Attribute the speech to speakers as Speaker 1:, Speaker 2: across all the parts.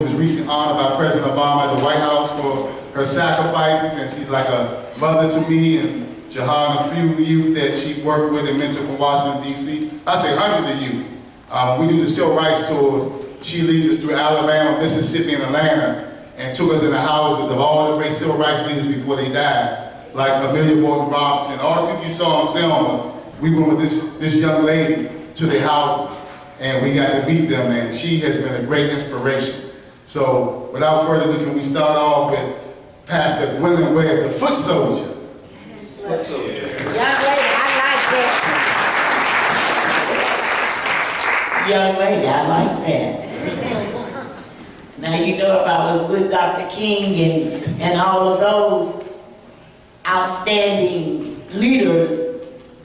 Speaker 1: was recently honored by President Obama at the White House for her sacrifices, and she's like a mother to me and Jahan, a few youth that she worked with and mentored from Washington, D.C. I say hundreds of youth. We do the civil rights tours. She leads us through Alabama, Mississippi, and Atlanta, and took us in the houses of all the great civil rights leaders before they died, like Amelia Morton Robinson, all the people you saw in Selma. We went with this young lady to their houses, and we got to meet them, and she has been a great inspiration. So, without further ado, can we start off with Pastor Gwendolyn Webb, the foot soldier.
Speaker 2: Foot soldier.
Speaker 3: Young lady, I like that. Young lady, I like that. Now, you know, if I was with Dr. King and all of those outstanding leaders,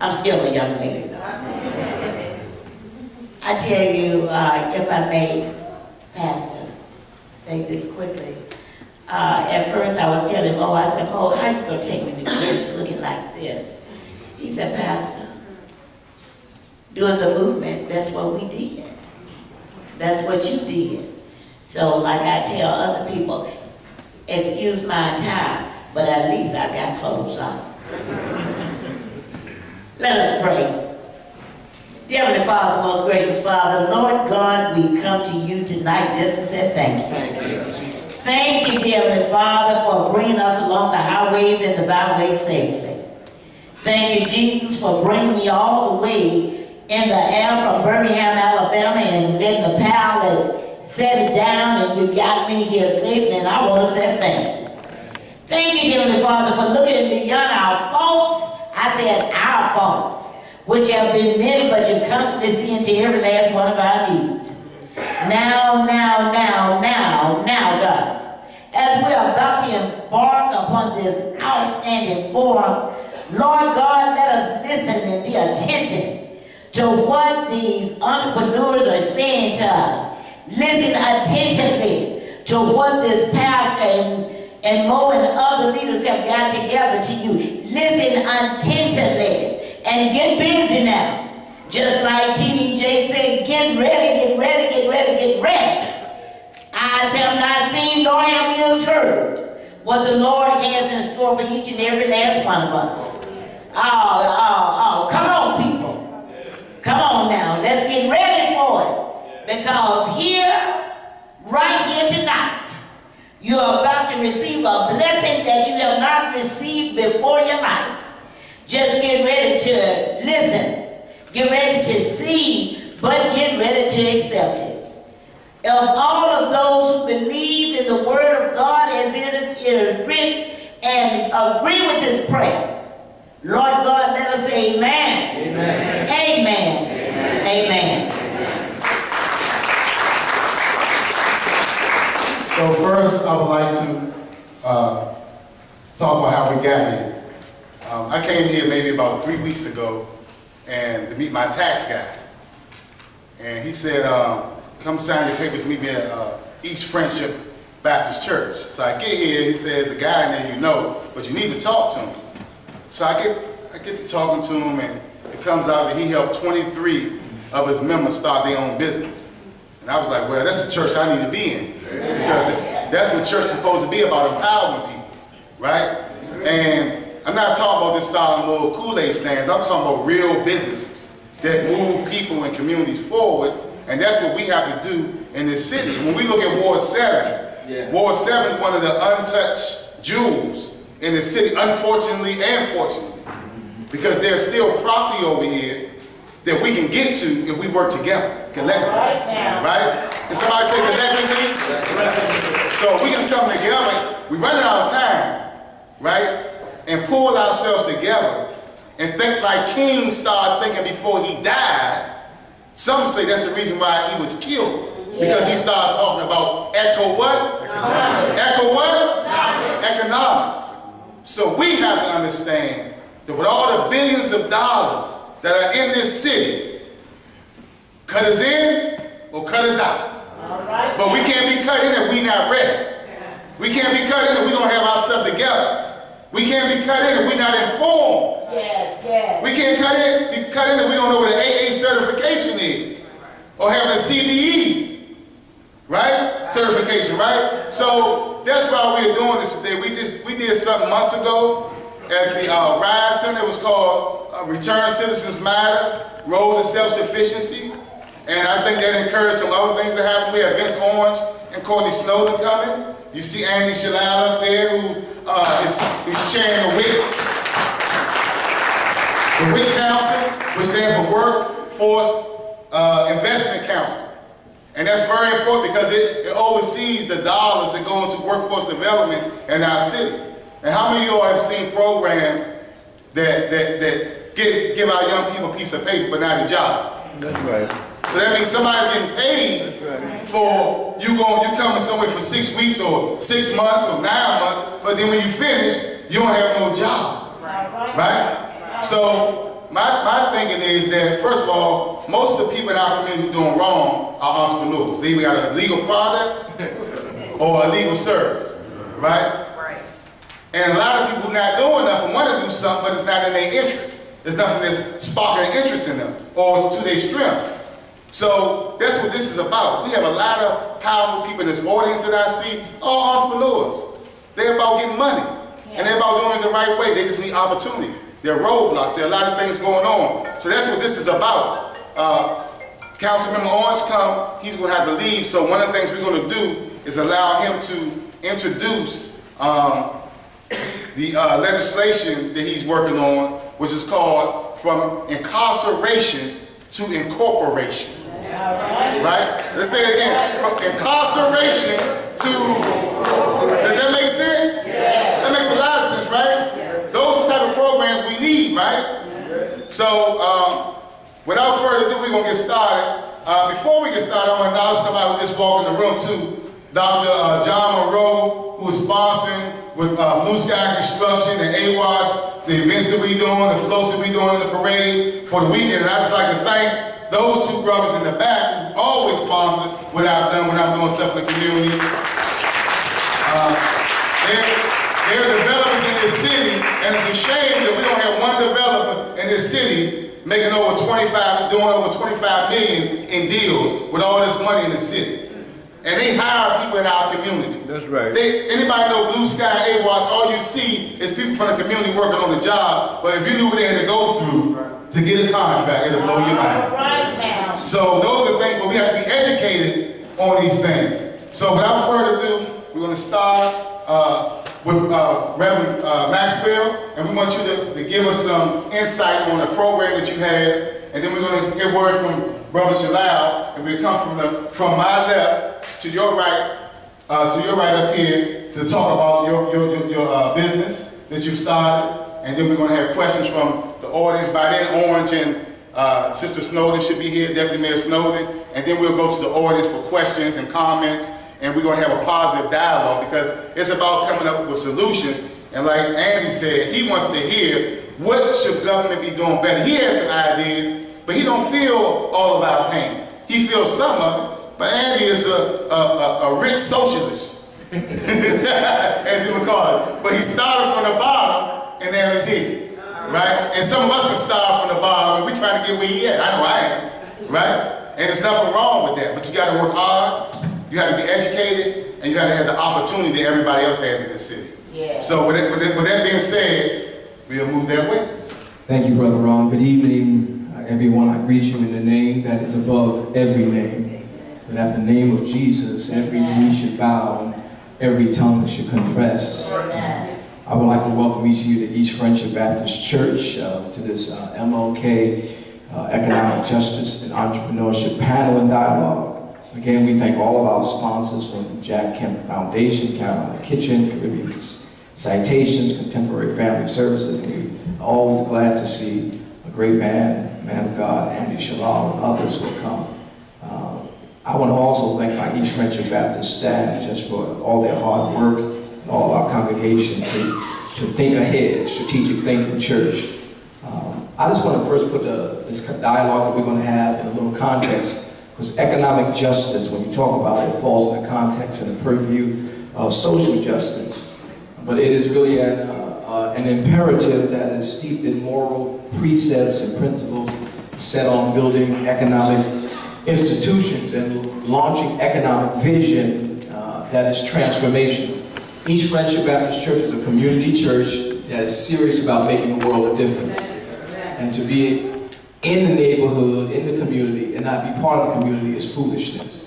Speaker 3: I'm still a young lady, though. I tell you, if I may, Pastor, say this quickly. At first, I was telling Mo, I said, Mo, how you gonna take me to church looking like this? He said, Pastor, during the movement, that's what we did. That's what you did. So, like I tell other people, excuse my attire, but at least I got clothes on. Let us pray. Dear Heavenly Father, most gracious Father, Lord God, we come to you tonight just to say thank you.
Speaker 2: Thank you, Jesus.
Speaker 3: Thank you, dear Heavenly Father, for bringing us along the highways and the byways safely. Thank you, Jesus, for bringing me all the way in the air from Birmingham, Alabama, and letting the pilots set it down, and you got me here safely, and I want to say thank you. Thank you, dear Heavenly Father, for looking beyond our faults. I said our faults, which have been many, but you constantly see into every last one of our needs. Now, God, as we're about to embark upon this outstanding forum, Lord God, let us listen and be attentive to what these entrepreneurs are saying to us. Listen attentively to what this pastor and Mo and other leaders have got together to you. Listen attentively and get busy now. Just like TDJ said, get ready, get ready, get ready, get ready. Eyes have not seen, nor have ears heard what the Lord has in store for each and every last one of us. Oh, come on, people. Come on now, let's get ready for it. Because here, right here tonight, you're about to receive a blessing that you have not received before in your life. Just get ready to listen. Get ready to see, but get ready to accept it. Of all of those who believe in the Word of God as it is written and agree with this prayer, Lord God, let us say amen. Amen. Amen. Amen.
Speaker 1: So first, I would like to talk about how we got here. I came here maybe about 3 weeks ago and to meet my tax guy. And he said, come sign your papers, meet me at East Friendship Baptist Church. So I get here, he says, a guy in there you know, but you need to talk to him. So I get to talking to him, and it comes out that he helped 23 of his members start their own business. And I was like, well, that's the church I need to be in. Because that's what church is supposed to be about, empowering people, right? And I'm not talking about just starting little Kool-Aid stands. I'm talking about real businesses that move people and communities forward. And that's what we have to do in this city. And when we look at Ward 7, Ward 7 is one of the untouched jewels in the city, unfortunately and fortunately. Because there's still property over here that we can get to if we work together, collectively. Right? Can somebody say collectively? So we can come together. We're running out of time, right? And pull ourselves together and think like King started thinking before he died. Some say that's the reason why he was killed. Because he started talking about echo what? Echo what? Economics. So we have to understand that with all the billions of dollars that are in this city, cut us in or cut us out. But we can't be cut in if we're not ready. We can't be cut in if we don't have our stuff together. We can't be cut in if we're not informed. We can't be cut in if we don't know what an AA certification is or having a CBE. Right? So certification, right? So that's why we're doing this today. We did something months ago at the RISE Center. It was called Return Citizens Matter, Road to Self-Sufficiency. And I think that encouraged some other things to happen. We have Vince Orange and Courtney Snowden coming. You see Andy Shalal up there, who's chairing the WIC Council, which stands for Workforce Investment Council. And that's very important because it oversees the dollars that go into workforce development in our city. And how many of you all have seen programs that give our young people a piece of paper but not a job?
Speaker 2: That's right.
Speaker 1: So that means somebody's getting paid for you coming somewhere for 6 weeks or 6 months or 9 months, but then when you finish, you don't have no job, right? So my thinking is that, first of all, most of the people in our community who are doing wrong are entrepreneurs. They either got a legal product or a legal service, right? And a lot of people who are not doing nothing want to do something, but it's not in their interest. There's nothing that's sparking interest in them or to their strengths. So that's what this is about. We have a lot of powerful people in this audience that I see, all entrepreneurs. They're about getting money, and they're about doing it the right way. They just need opportunities. There are roadblocks. There are a lot of things going on. So that's what this is about. Councilmember Orange he's going to have to leave. So one of the things we're going to do is allow him to introduce the legislation that he's working on, which is called From Incarceration to Incorporation. Right? Let's say it again. From incarceration to... Does that make sense? That makes a lot of sense, right? Those are the type of programs we need, right? So, without further ado, we're going to get started. Before we get started, I want to acknowledge somebody who just walked in the room, too. Dr. John Monroe, who is sponsoring with Blue Sky Construction and AWASH, the events that we're doing, the floats that we're doing in the parade for the weekend. And I'd just like to thank those two brothers in the back who always sponsor what I've done when I'm doing stuff in the community. They're developers in this city, and it's a shame that we don't have one developer in this city doing over 25 million in deals with all this money in the city. And they hire people in our community.
Speaker 2: That's right.
Speaker 1: Anybody know Blue Sky, AWASH, all you see is people from the community working on the job, but if you knew what they had to go through to get a contract, it'll blow your mind.
Speaker 3: Right now.
Speaker 1: So those are things, but we have to be educated on these things. So without further ado, we're going to start with Reverend Maxwell, and we want you to give us some insight on the program that you have, and then we're going to hear word from Brother Shalal, and we'll come from my left to your right up here to talk about your business that you started, and then we're going to have questions from the audience. By then, Orange and Sister Snowden should be here, Deputy Mayor Snowden, and then we'll go to the audience for questions and comments, and we're going to have a positive dialogue because it's about coming up with solutions. And like Andy said, he wants to hear what should government be doing better. He has some ideas, but he don't feel all of our pain. He feels some of it. But Andy is a rich socialist, as he would call it. But he started from the bottom, and now he's here, right? And some of us can start from the bottom, and we're trying to get where he at. I know I am, right? And there's nothing wrong with that, but you got to work hard, you got to be educated, and you got to have the opportunity that everybody else has in this city. Yeah. So with that being said, we'll move that way.
Speaker 4: Thank you, Brother Ron. Good evening, everyone. I greet you in the name that is above every name. That at the name of Jesus, every knee should bow and every tongue should confess. I would like to welcome each of you to East Friendship Baptist Church, to this MLK Economic Justice and Entrepreneurship Panel and Dialogue. Again, we thank all of our sponsors from Jack Kemp Foundation, Carolina Kitchen, Caribbean Citations, Contemporary Family Services. We're always glad to see a great man of God, Andy Shalal, and others will come. I want to also thank my East Friendship Baptist staff just for all their hard work and all our congregation to think ahead, strategic thinking church. I just want to first put this dialogue that we're going to have in a little context, because economic justice, when we talk about it, falls in the context and the purview of social justice. But it is really an imperative that is steeped in moral precepts and principles set on building economic institutions and launching economic vision that is transformational. East Friendship Baptist Church is a community church that is serious about making the world a difference. And to be in the neighborhood, in the community, and not be part of the community is foolishness.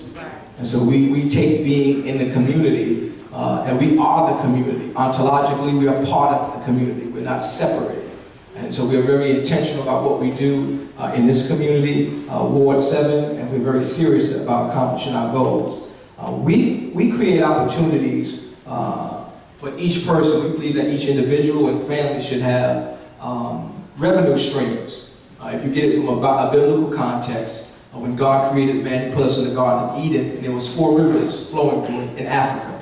Speaker 4: And so we take being in the community, and we are the community. Ontologically, we are part of the community. We're not separated. And so we're very intentional about what we do in this community, Ward 7, and we're very serious about accomplishing our goals. We create opportunities for each person. We believe that each individual and family should have revenue streams. If you get it from a biblical context, when God created man, He put us in the Garden of Eden, and there was 4 rivers flowing through it in Africa.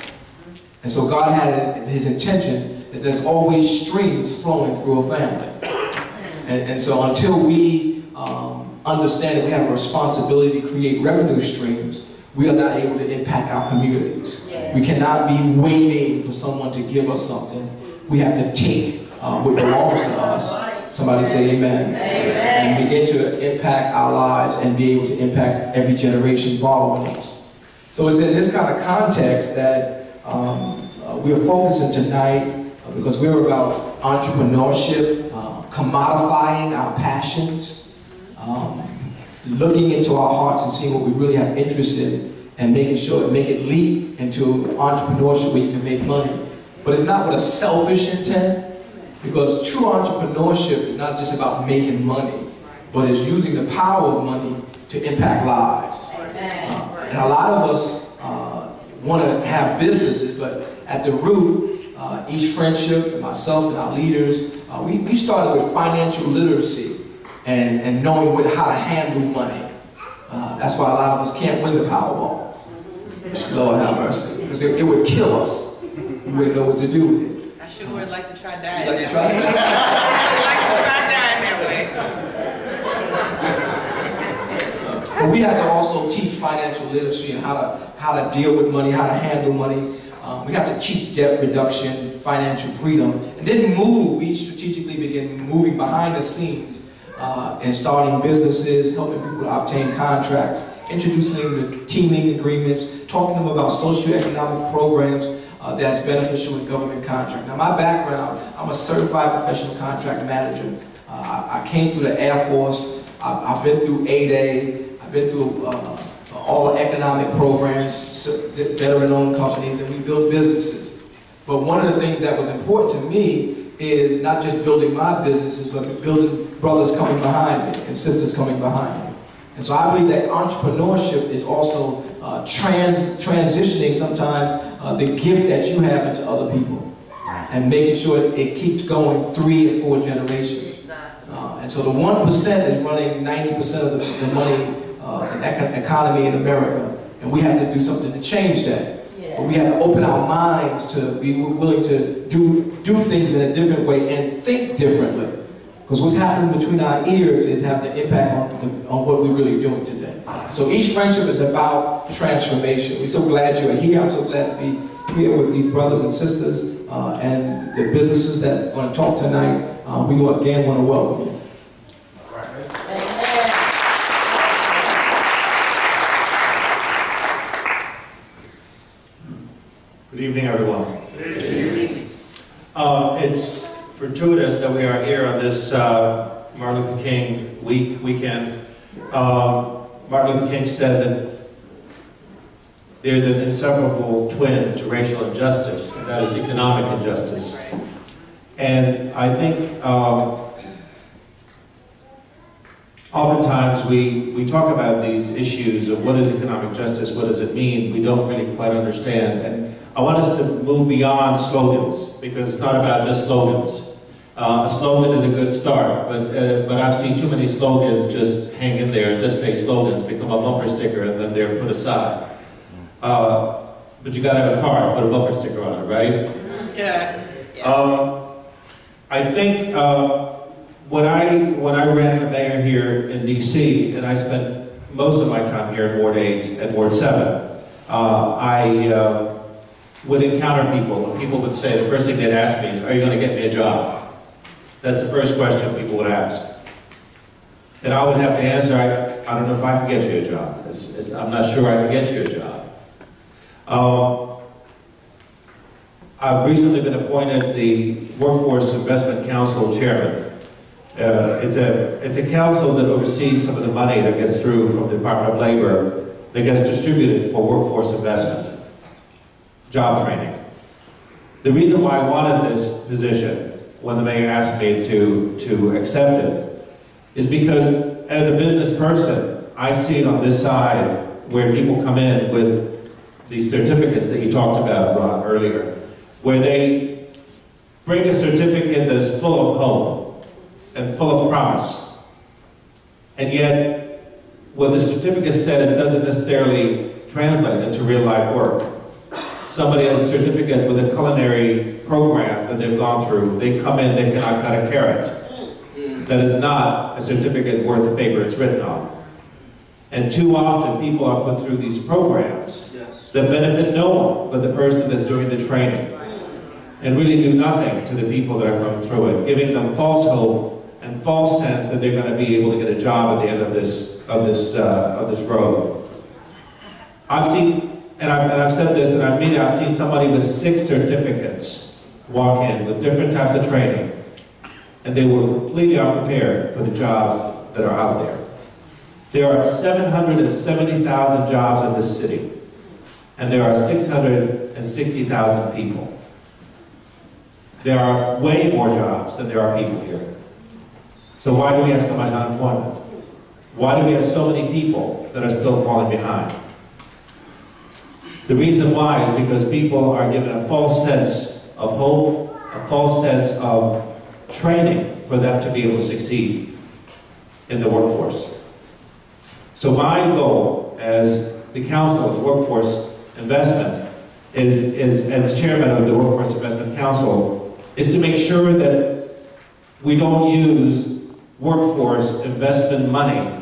Speaker 4: And so God had His intention that there's always streams flowing through a family. And so until we understand that we have a responsibility to create revenue streams, we are not able to impact our communities. We cannot be waiting for someone to give us something. We have to take what belongs to us. Somebody say amen. And begin to impact our lives and be able to impact every generation following us. So it's in this kind of context that we're focusing tonight because we're about entrepreneurship, commodifying our passions, looking into our hearts and seeing what we really have interest in and making sure, make it leap into entrepreneurship where you can make money. But it's not with a selfish intent, because true entrepreneurship is not just about making money, but it's using the power of money to impact lives. And a lot of us want to have businesses, but at the root, East Friendship, myself and our leaders, we started with financial literacy and knowing how to handle money. That's why a lot of us can't win the Powerball. Lord have mercy. Because it would kill us. We wouldn't know what to do with it.
Speaker 5: I sure would like to try dying.
Speaker 4: You'd like to try that?
Speaker 5: I'd like to try dying that way.
Speaker 4: But we have to also teach financial literacy and how to deal with money, how to handle money. We have to teach debt reduction, financial freedom, and then we strategically begin moving behind the scenes and starting businesses, helping people to obtain contracts, introducing them to teaming agreements, talking to them about socioeconomic programs that's beneficial with government contract. Now my background, I'm a certified professional contract manager. I came through the Air Force, I've been through 8A, I've been through all the economic programs, veteran-owned companies, and we built businesses. But one of the things that was important to me is not just building my businesses, but building brothers coming behind me and sisters coming behind me. And so I believe that entrepreneurship is also transitioning sometimes the gift that you have into other people and making sure it keeps going 3 and 4 generations. And so the 1% is running 90% of the money economy in America, and we have to do something to change that. But we have to open our minds to be willing to do things in a different way and think differently. Because what's happening between our ears is having an impact on what we're really doing today. So East Friendship is about transformation. We're so glad you're here. I'm so glad to be here with these brothers and sisters and the businesses that are going to talk tonight. We again want to welcome you.
Speaker 2: Good evening, everyone. Good evening. It's fortuitous that we are here on this Martin Luther King weekend. Martin Luther King said that there's an inseparable twin to racial injustice, and that is economic injustice. And I think oftentimes we talk about these issues of what is economic justice, what does it mean, we don't really quite understand. And I want us to move beyond slogans, because it's not about just slogans. A slogan is a good start, but I've seen too many slogans just hang in there, just stay slogans, become a bumper sticker, and then they're put aside. But you gotta have a car to put a bumper sticker on it, right?
Speaker 5: Yeah.
Speaker 2: I think when I ran for mayor here in DC, and I spent most of my time here in Ward 8 and Ward 7, I would encounter people, and people would say, the first thing they'd ask me is, are you going to get me a job? That's the first question people would ask. And I would have to answer, I don't know if I can get you a job. I'm not sure I can get you a job. I've recently been appointed the Workforce Investment Council Chairman. It's a council that oversees some of the money that gets through from the Department of Labor that gets distributed for workforce investment, job training. The reason why I wanted this position when the mayor asked me to accept it is because as a business person, I see it on this side where people come in with these certificates that you talked about, Ron, earlier, where they bring a certificate that is full of hope and full of promise. And yet, what the certificate says doesn't necessarily translate into real life work. Somebody has a certificate with a culinary program that they've gone through. They come in, they cannot cut a carrot. That is not a certificate worth the paper it's written on. And too often people are put through these programs that benefit no one but the person that's doing the training, and really do nothing to the people that are coming through it, giving them false hope and false sense that they're going to be able to get a job at the end of this road. I've seen, and I've said this, and I mean it, I've seen somebody with 6 certificates walk in with different types of training, and they were completely unprepared for the jobs that are out there. There are 770,000 jobs in this city, and there are 660,000 people. There are way more jobs than there are people here. So why do we have so much unemployment? Why do we have so many people that are still falling behind? The reason why is because people are given a false sense of hope, a false sense of training for them to be able to succeed in the workforce. So my goal as the Council of Workforce Investment is as the chairman of the Workforce Investment Council, is to make sure that we don't use workforce investment money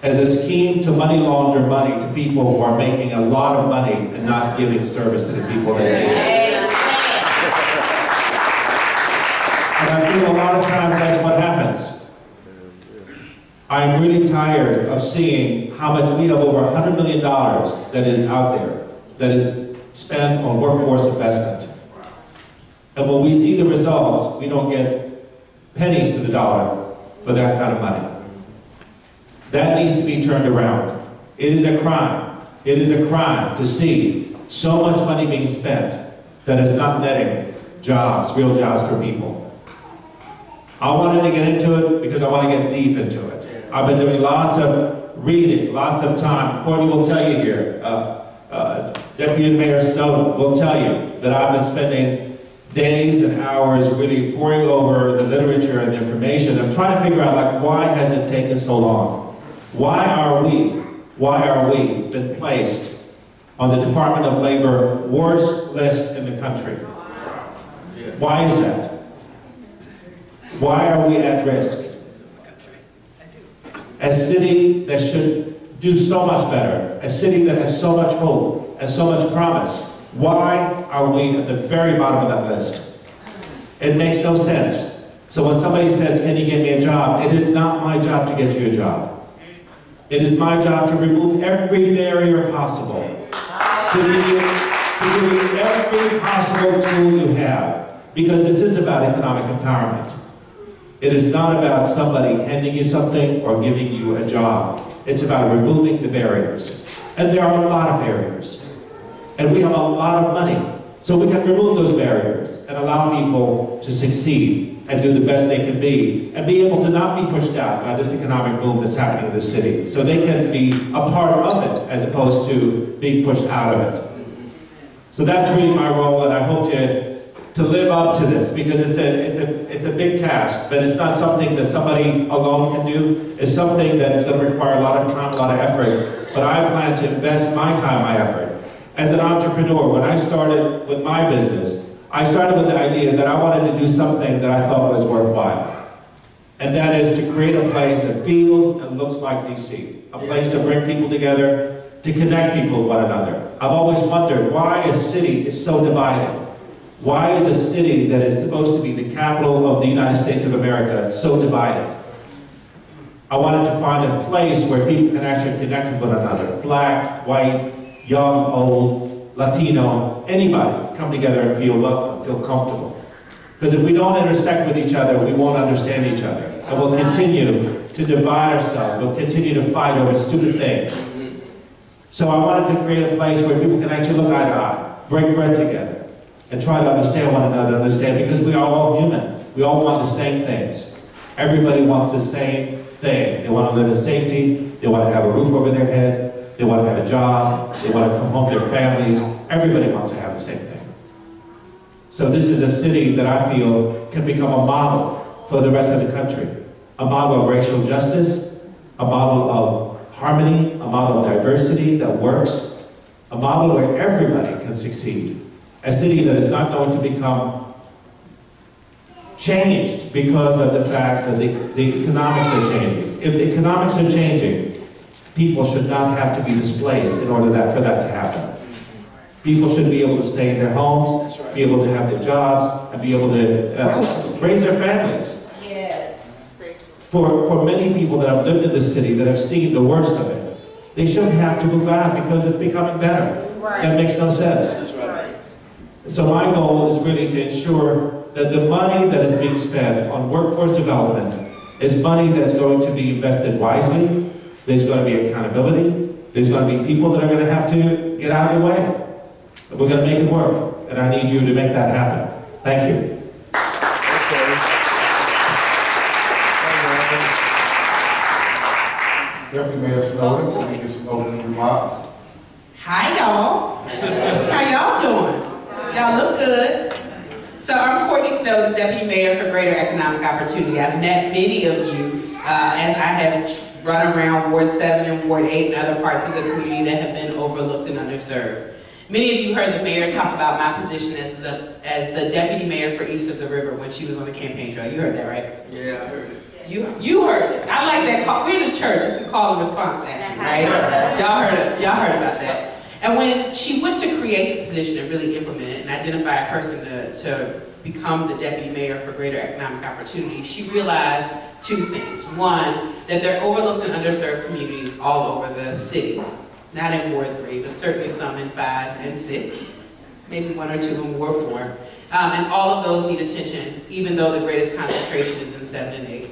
Speaker 2: as a scheme to money launder money to people who are making a lot of money and not giving service to the people that need it. And I feel a lot of times that's what happens. I'm really tired of seeing how much we have over $100 million that is out there, that is spent on workforce investment. And when we see the results, we don't get pennies to the dollar for that kind of money. That needs to be turned around. It is a crime. It is a crime to see so much money being spent that is not netting jobs, real jobs for people. I wanted to get into it because I want to get deep into it. I've been doing lots of reading, lots of time. Courtney will tell you here, Deputy Mayor Snowden will tell you that I've been spending days and hours really poring over the literature and the information. I'm trying to figure out, like, why has it taken so long? Why are we been placed on the Department of Labor worst list in the country? Why is that? Why are we at risk? A city that should do so much better, a city that has so much hope and so much promise, why are we at the very bottom of that list? It makes no sense. So when somebody says, can you get me a job? It is not my job to get you a job. It is my job to remove every barrier possible, to give you every possible tool you have, because this is about economic empowerment. It is not about somebody handing you something or giving you a job. It's about removing the barriers. And there are a lot of barriers. And we have a lot of money. So we can remove those barriers and allow people to succeed and do the best they can be and be able to not be pushed out by this economic boom that's happening in the city. So they can be a part of it as opposed to being pushed out of it. So that's really my role, and I hope to live up to this, because it's a big task, but it's not something that somebody alone can do. It's something that is going to require a lot of time, a lot of effort. But I plan to invest my time, my effort. As an entrepreneur, when I started with my business, I started with the idea that I wanted to do something that I thought was worthwhile. And that is to create a place that feels and looks like DC. A place to bring people together, to connect people with one another. I've always wondered why a city is so divided. Why is a city that is supposed to be the capital of the United States of America so divided? I wanted to find a place where people can actually connect with one another. Black, white, young, old, Latino, anybody come together and feel welcome, feel comfortable. Because if we don't intersect with each other, we won't understand each other. And we'll continue to divide ourselves. We'll continue to fight over stupid things. So I wanted to create a place where people can actually look eye to eye, break bread together, and try to understand one another, because we are all human. We all want the same things. Everybody wants the same thing. They want to live in safety. They want to have a roof over their head. They want to have a job. They want to come home to their families. Everybody wants to have the same thing. So this is a city that I feel can become a model for the rest of the country. A model of racial justice, a model of harmony, a model of diversity that works, a model where everybody can succeed. A city that is not going to become changed because of the fact that the economics are changing. If the economics are changing, people should not have to be displaced in order for that to happen. People should be able to stay in their homes, be able to have their jobs, and be able to raise their families.
Speaker 3: Yes.
Speaker 2: For many people that have lived in this city, that have seen the worst of it, they shouldn't have to move out because it's becoming better.
Speaker 3: Right.
Speaker 2: That makes no sense.
Speaker 3: That's right.
Speaker 2: So my goal is really to ensure that the money that is being spent on workforce development is money that's going to be invested wisely. There's going to be accountability. There's going to be people that are going to have to get out of the way. We're going to make it work, and I need you to make that happen. Thank you.
Speaker 1: Deputy Mayor Snowden, can you get some opening remarks?
Speaker 5: Hi, y'all. How y'all doing? Y'all look good. So I'm Courtney Snowden, Deputy Mayor for Greater Economic Opportunity. I've met many of you as I have run around Ward 7 and Ward 8 and other parts of the community that have been overlooked and underserved. Many of you heard the mayor talk about my position as the deputy mayor for East of the River when she was on the campaign trail. You heard that, right?
Speaker 6: Yeah, I heard it.
Speaker 5: You heard it. I like that call. We're in the church. It's a call and response action, right? Y'all heard it. Y'all heard about that. And when she went to create the position and really implement it and identify a person to become the deputy mayor for Greater Economic Opportunity, she realized two things. One, that there are overlooked and underserved communities all over the city. Not in Ward 3, but certainly some in 5 and 6, maybe 1 or 2 in Ward 4. And all of those need attention, even though the greatest concentration is in 7 and 8.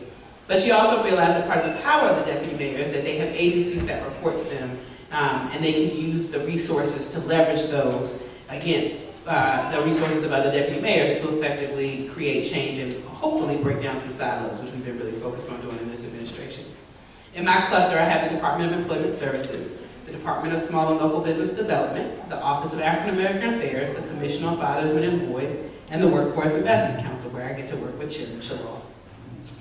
Speaker 5: But she also realized that part of the power of the deputy mayor is that they have agencies that report to them, and they can use the resources to leverage those against the resources of other deputy mayors to effectively create change and hopefully break down some silos, which we've been really focused on doing in this administration. In my cluster, I have the Department of Employment Services, the Department of Small and Local Business Development, the Office of African American Affairs, the Commission on Fathers, Men, and Boys, and the Workforce Investment Council, where I get to work with Chairman Shalom.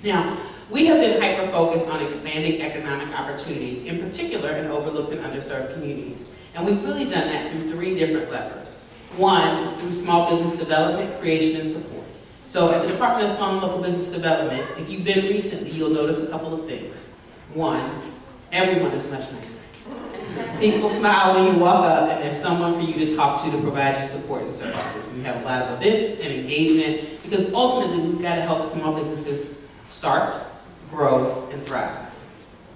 Speaker 5: Now, we have been hyper-focused on expanding economic opportunity, in particular in overlooked and underserved communities. And we've really done that through 3 different levers. One is through small business development, creation, and support. So at the Department of Small and Local Business Development, if you've been recently, you'll notice a couple of things. One, everyone is much nicer. People smile when you walk up, and there's someone for you to talk to provide you support and services. We have a lot of events and engagement, because ultimately we've got to help small businesses start, grow, and thrive.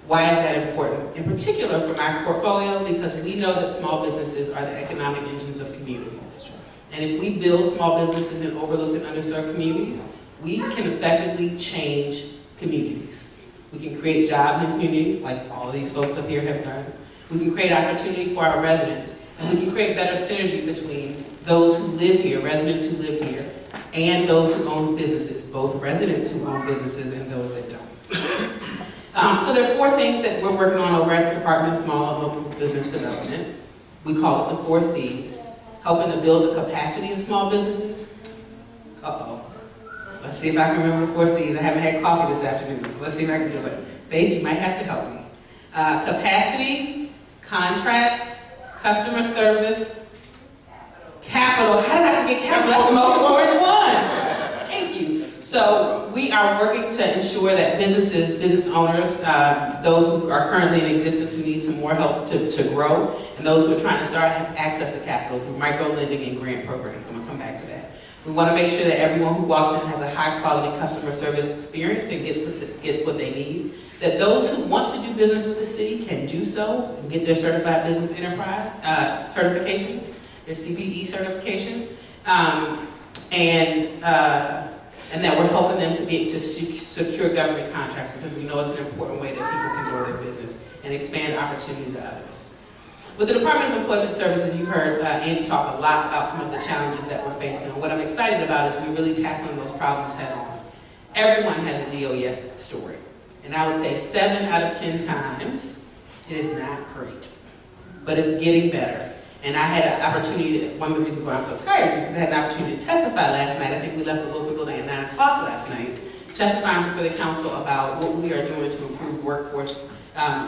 Speaker 5: Why is that important? In particular for my portfolio, because we know that small businesses are the economic engines of communities. And if we build small businesses in overlooked and underserved communities, we can effectively change communities. We can create jobs in communities, like all of these folks up here have done. We can create opportunity for our residents, and we can create better synergy between those who live here, residents who live here, and those who own businesses, both residents who own businesses and those that don't. So there are 4 things that we're working on over at the Department of Small and Local Business Development. We call it the 4 C's, helping to build the capacity of small businesses. Uh-oh. Let's see if I can remember the 4 C's. I haven't had coffee this afternoon, so let's see if I can do it. Faith, you might have to help me. Capacity, contracts, customer service, capital. How did I forget capital? That's the most important one. Thank you. So we are working to ensure that businesses, business owners, those who are currently in existence who need some more help to grow, and those who are trying to start have access to capital through micro-lending and grant programs. I'm going to come back to that. We want to make sure that everyone who walks in has a high-quality customer service experience and gets what they need. That those who want to do business with the city can do so and get their certified business enterprise certification. their CPE certification, and that we're helping them to be able to secure government contracts, because we know it's an important way that people can grow their business and expand opportunity to others. With the Department of Employment Services, you heard Andy talk a lot about some of the challenges that we're facing. And what I'm excited about is we're really tackling those problems head on. Everyone has a DOES story. And I would say 7 out of 10 times, it is not great. But it's getting better. And I had an opportunity, one of the reasons why I'm so tired is because I had an opportunity to testify last night. I think we left the Wilson Building at 9 o'clock last night, testifying before the council about what we are doing to improve workforce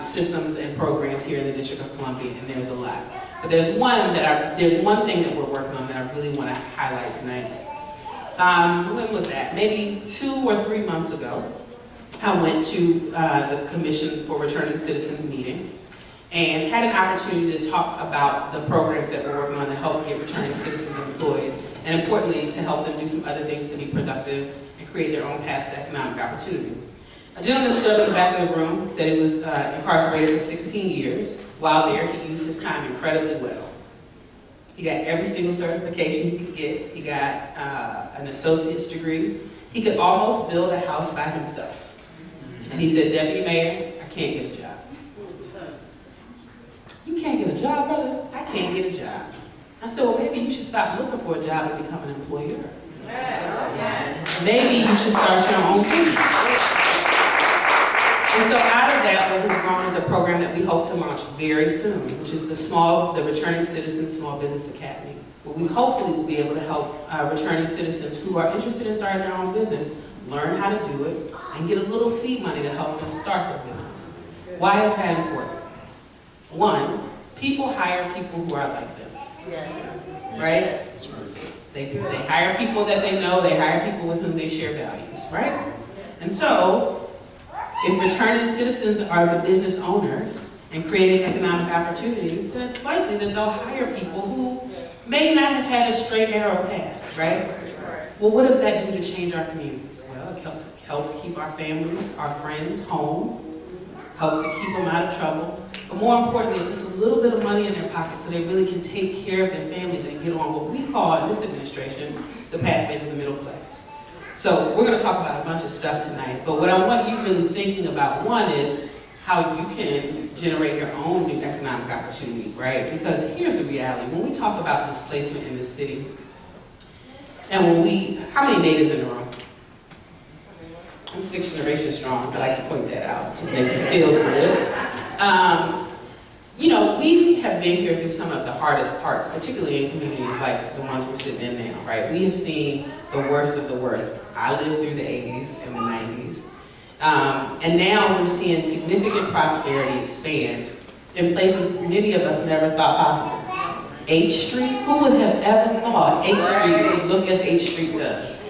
Speaker 5: systems and programs here in the District of Columbia, and there's a lot. But there's one thing that we're working on that I really want to highlight tonight. When was that? Maybe 2 or 3 months ago, I went to the Commission for Returning Citizens meeting and had an opportunity to talk about the programs that we're working on to help get returning citizens employed, and importantly, to help them do some other things to be productive and create their own path to economic opportunity. A gentleman stood up in the back of the room, said he was incarcerated for 16 years. While there, he used his time incredibly well. He got every single certification he could get. He got an associate's degree. He could almost build a house by himself. And he said, "Deputy Mayor, I can't get a job." "You can't get a job, brother?" "I can't get a job." I said, "Well, maybe you should stop looking for a job and become an employer. Maybe you should start your own business." And so out of that, what has grown is a program that we hope to launch very soon, which is the Returning Citizens Small Business Academy, where we hopefully will be able to help returning citizens who are interested in starting their own business learn how to do it and get a little seed money to help them start their business. Why is that important? One, people hire people who are like them. Yes. Right? They hire people that they know, they hire people with whom they share values, right? And so, if returning citizens are the business owners and creating economic opportunities, then it's likely that they'll hire people who may not have had a straight arrow path, right? Well, what does that do to change our communities? Well, it helps keep our families, our friends home, helps to keep them out of trouble, but more importantly, it puts a little bit of money in their pocket so they really can take care of their families and get on what we call in this administration the pathway to the middle class. So we're going to talk about a bunch of stuff tonight, but what I want you really thinking about, one, is how you can generate your own new economic opportunity, right? Because here's the reality. When we talk about displacement in this city, and how many natives in the room? I'm 6th generation strong. I like to point that out. It just makes it feel good. You know, we have been here through some of the hardest parts, particularly in communities like the ones we're sitting in now, right? We have seen the worst of the worst. I lived through the 80s and the 90s. And now we're seeing significant prosperity expand in places many of us never thought possible. H Street, who would have ever thought H Street would look as H Street does?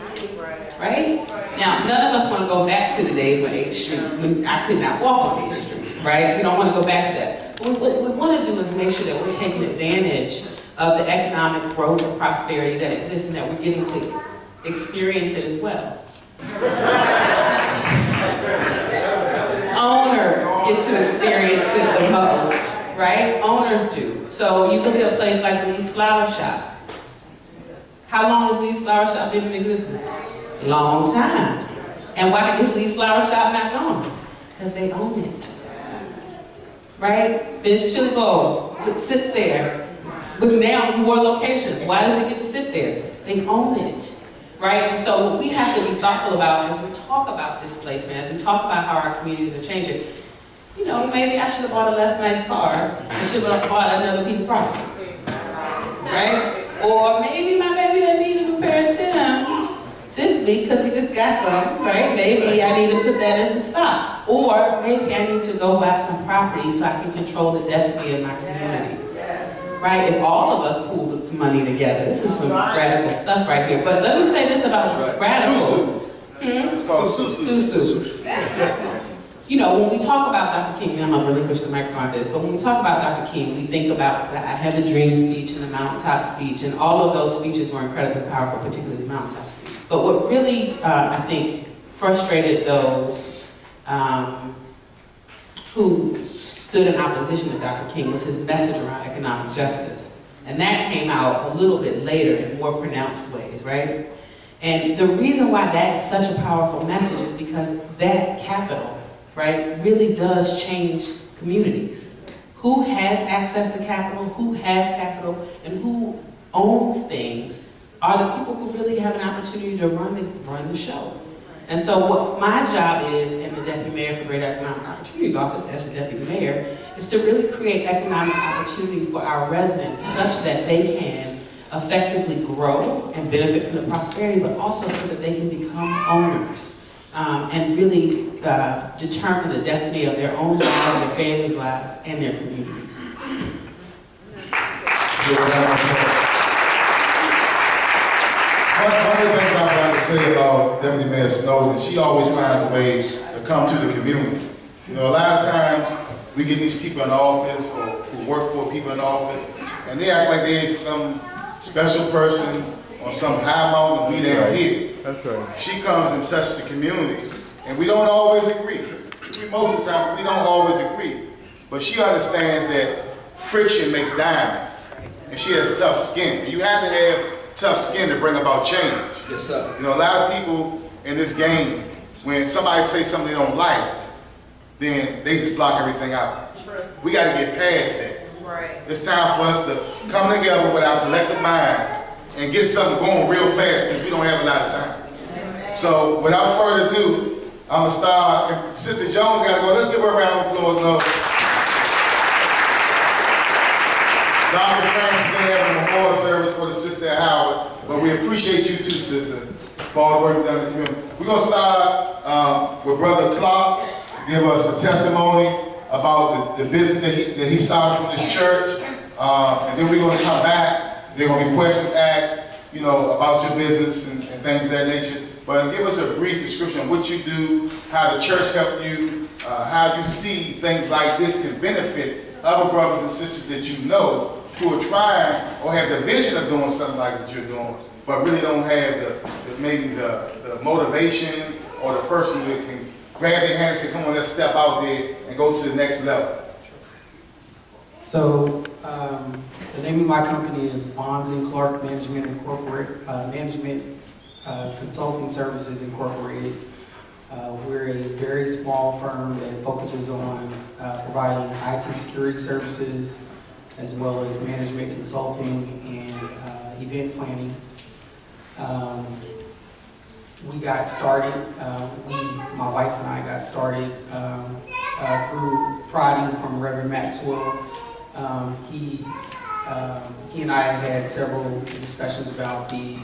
Speaker 5: Right? Now, none of us want to go back to the days when I could not walk on H Street, right? We don't want to go back to that. But what we want to do is make sure that we're taking advantage of the economic growth and prosperity that exists and that we're getting to experience it as well. Owners get to experience it the most, right? Owners do. So you look at a place like Lee's Flower Shop. How long has Lee's Flower Shop been in existence? Long time. And why is Lee's Flower Shop not gone? Because they own it. Right? Ben's Chili Bowl sits there with now more locations. Why does it get to sit there? They own it. Right? And so what we have to be thoughtful about as we talk about displacement, as we talk about how our communities are changing, you know, maybe I should have bought a less nice car and should have bought another piece of property. Right? Or maybe my baby doesn't need a new pair of Timbs this week because he just got some, right? Maybe I need to put that in some stocks. Or maybe I need to go buy some property so I can control the destiny of my community. Right? If all of us pooled some money together, this is some radical stuff right here. But let me say this about radical.
Speaker 1: It's called Susu.
Speaker 5: You know, when we talk about Dr. King, I'm going to relinquish the microphone for this, but when we talk about Dr. King, we think about the I Have a Dream speech and the Mountaintop speech, and all of those speeches were incredibly powerful, particularly the Mountaintop speech. But what really, I think, frustrated those who stood in opposition to Dr. King was his message around economic justice. And that came out a little bit later in more pronounced ways, right? And the reason why that is such a powerful message is because that capital, right, really does change communities. Who has access to capital, who has capital, and who owns things are the people who really have an opportunity to run the show. And so what my job is in the Deputy Mayor for Greater Economic Opportunities Office as the Deputy Mayor is to really create economic opportunity for our residents such that they can effectively grow and benefit from the prosperity, but also so that they can become owners and really determine the destiny of their own lives, their families' lives, and their communities.
Speaker 1: One of the things I would like to say about Deputy Mayor Snowden, she always finds ways to come to the community. You know, a lot of times we get these people in office or who work for people in office, and they act like they're some special person on some high mountain we down here.
Speaker 6: That's right.
Speaker 1: She comes and touches the community, and we don't always agree. Most of the time, we don't always agree. But she understands that friction makes diamonds, and she has tough skin. And you have to have tough skin to bring about change.
Speaker 4: Yes, sir.
Speaker 1: You know, a lot of people in this game, when somebody says something they don't like, then they just block everything out. We got to get past that.
Speaker 7: Right.
Speaker 1: It's time for us to come together with our collective minds and get something going real fast because we don't have a lot of time. So without further ado, I'm going to start. And Sister Jones got to go. Let's give her a round of applause. No. Dr. Francis, they have a memorial service for the sister at Howard, but we appreciate you too, sister, for all the work you've done in the community. We're going to start with Brother Clark, give us a testimony about the business that he started from this church, and then we're going to come back. There are going to be questions asked, you know, about your business and things of that nature. But give us a brief description of what you do, how the church helped you, how you see things like this can benefit other brothers and sisters that you know who are trying or have the vision of doing something like what you're doing, but really don't have maybe the motivation or the person that can grab their hand and say, come on, let's step out there and go to the next level.
Speaker 8: So, the name of my company is Bonds & Clark Management Incorporated, Consulting Services Incorporated. We're a very small firm that focuses on providing IT security services as well as management consulting and event planning. We got started, my wife and I got started through prodding from Reverend Maxwell. He and I had several discussions about the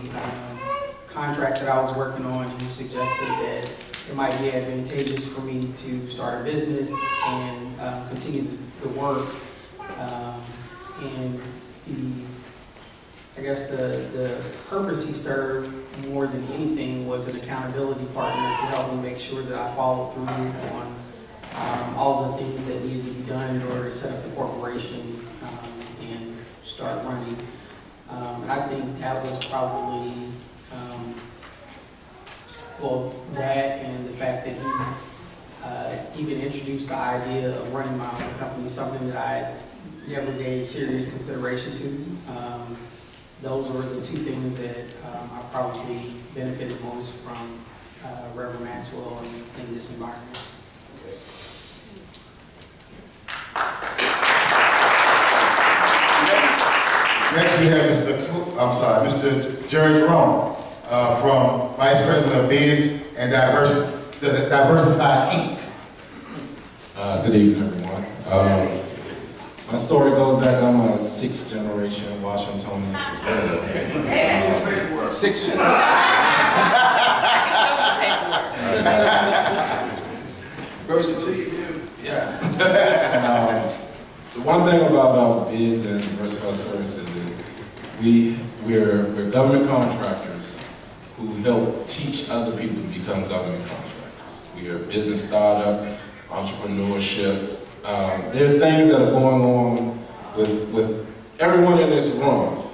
Speaker 8: contract that I was working on, and he suggested that it might be advantageous for me to start a business and continue the work. And I guess the purpose he served more than anything was an accountability partner to help me make sure that I followed through on all the things that needed to be done in order to set up the corporation and start running. And I think that was probably, well, that and the fact that he even introduced the idea of running my own company, something that I never gave serious consideration to. Those were the two things that I probably benefited most from Reverend Maxwell in this environment.
Speaker 1: Next we have Mr. Jerry Jerome from Vice President of Biz and Diversified Inc.
Speaker 9: Good evening, everyone. My story goes back, I'm a 6th generation Washingtonian as well. 6th generation. Versatility. Yes. The one thing about Biz and Diversified Services is we're government contractors who help teach other people to become government contractors. We are a business startup, entrepreneurship. There are things that are going on with everyone in this room.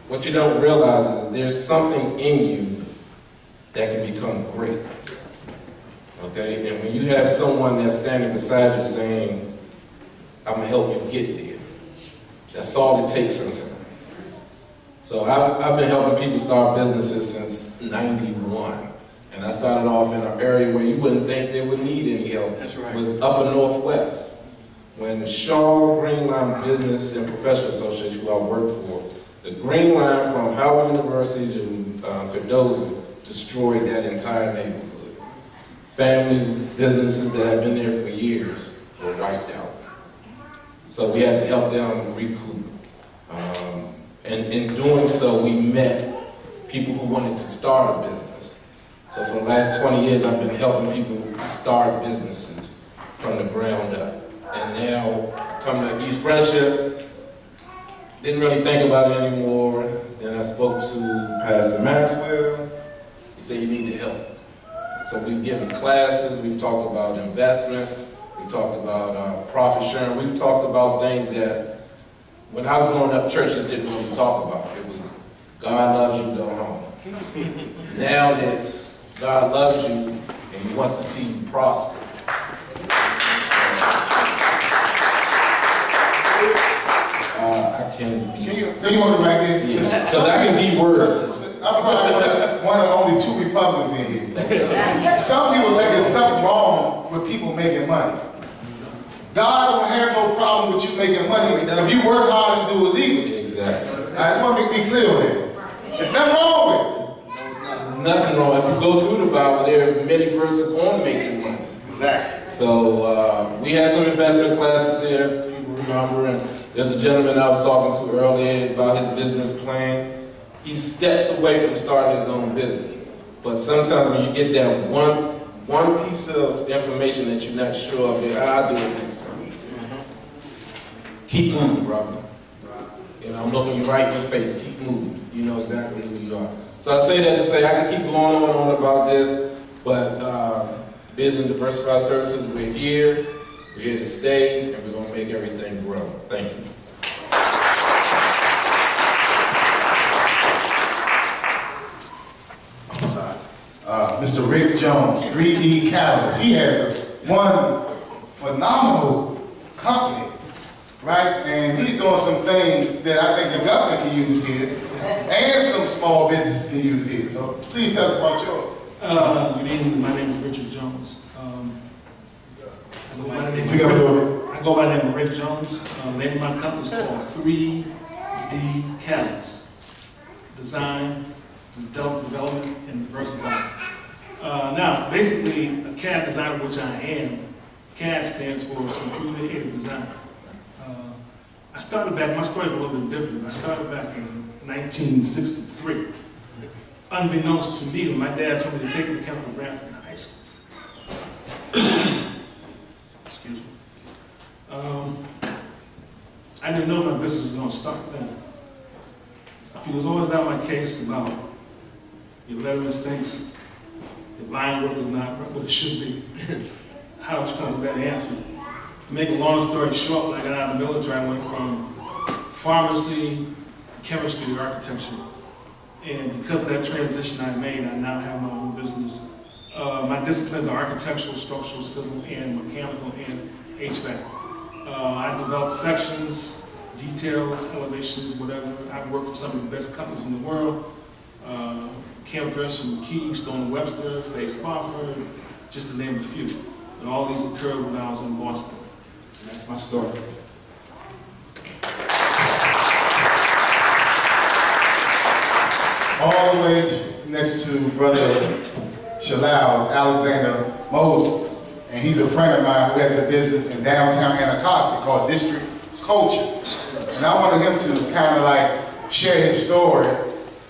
Speaker 9: What you don't realize is there's something in you that can become great. Okay? And when you have someone that's standing beside you saying, I'm gonna help you get there, That's all it takes sometimes. So I've been helping people start businesses since '91. And I started off in an area where you wouldn't think they would need any help.
Speaker 4: That's right.
Speaker 9: It was Upper Northwest. When Shaw Green Line Business and Professional Association, who I worked for, the Green Line from Howard University to Cardozo destroyed that entire neighborhood. Families, businesses that had been there for years were wiped out. So we had to help them recoup. And in doing so, we met people who wanted to start a business. So for the last 20 years, I've been helping people start businesses from the ground up. And now I come to East Friendship, didn't really think about it anymore. Then I spoke to Pastor Maxwell. He said, you need to help. So we've given classes, we've talked about investment, we talked about profit sharing, we've talked about things that when I was growing up, churches didn't really talk about. It was, God loves you, go home. Now it's, God loves you and He wants to see you prosper. Can you
Speaker 1: hold it right there?
Speaker 9: Yeah. So that can be words.
Speaker 1: I'm probably one of only 2 Republicans in here. Some people think there's something wrong with people making money. God don't have no problem with you making money if you work hard and do it legally.
Speaker 9: Exactly.
Speaker 1: I just want to be clear with that. There's nothing wrong with it.
Speaker 9: There's nothing wrong. If you go through the Bible, there are many verses on making money.
Speaker 1: Exactly.
Speaker 9: So we had some investment classes here, if people remember, and there's a gentleman I was talking to earlier about his business plan. He steps away from starting his own business. But sometimes when you get that one piece of information that you're not sure of, I'll do it next time. Keep moving, brother. You know, I'm looking you right in your face. Keep moving. You know exactly who you are. So I say that to say I can keep going on about this, but Business and Diversified Services, we're here to stay, and we're going to make everything grow. Thank you.
Speaker 1: I'm sorry. Mr. Rick Jones, 3D Catalyst. He has one phenomenal company, right? And he's doing some things that I think the government can use here, and some small businesses can use here. So please tell us about yours.
Speaker 6: Good evening. My name is Richard Jones. I go by the name of Rick Jones. The name of my company is called 3D Catalyst. Design, development, and diversify. Now, basically, a CAD designer, which I am, CAD stands for Computer-Aided Design. I started back, my story is a little bit different. I started back in 1963. Unbeknownst to me, my dad told me to take mechanical drafting in high school. Excuse me. I didn't know my business was going to start then. He was always on my case about your lettering stinks, your line work is not what it should be. How did you come with that answer? To make a long story short, when I got out of the military, I went from pharmacy, chemistry, to architecture. And because of that transition I made, I now have my own business. My disciplines are architectural, structural, civil, and mechanical, and HVAC. I develop sections, details, elevations, whatever. I've worked for some of the best companies in the world. Campdress and McKee, Stone & Webster, Faye Spofford, just to name a few. And all these occurred when I was in Boston. And that's my story.
Speaker 1: All the way next to Brother Shalal's Alexander Mosley. And he's a friend of mine who has a business in downtown Anacostia called District Culture. And I wanted him to kind of like share his story,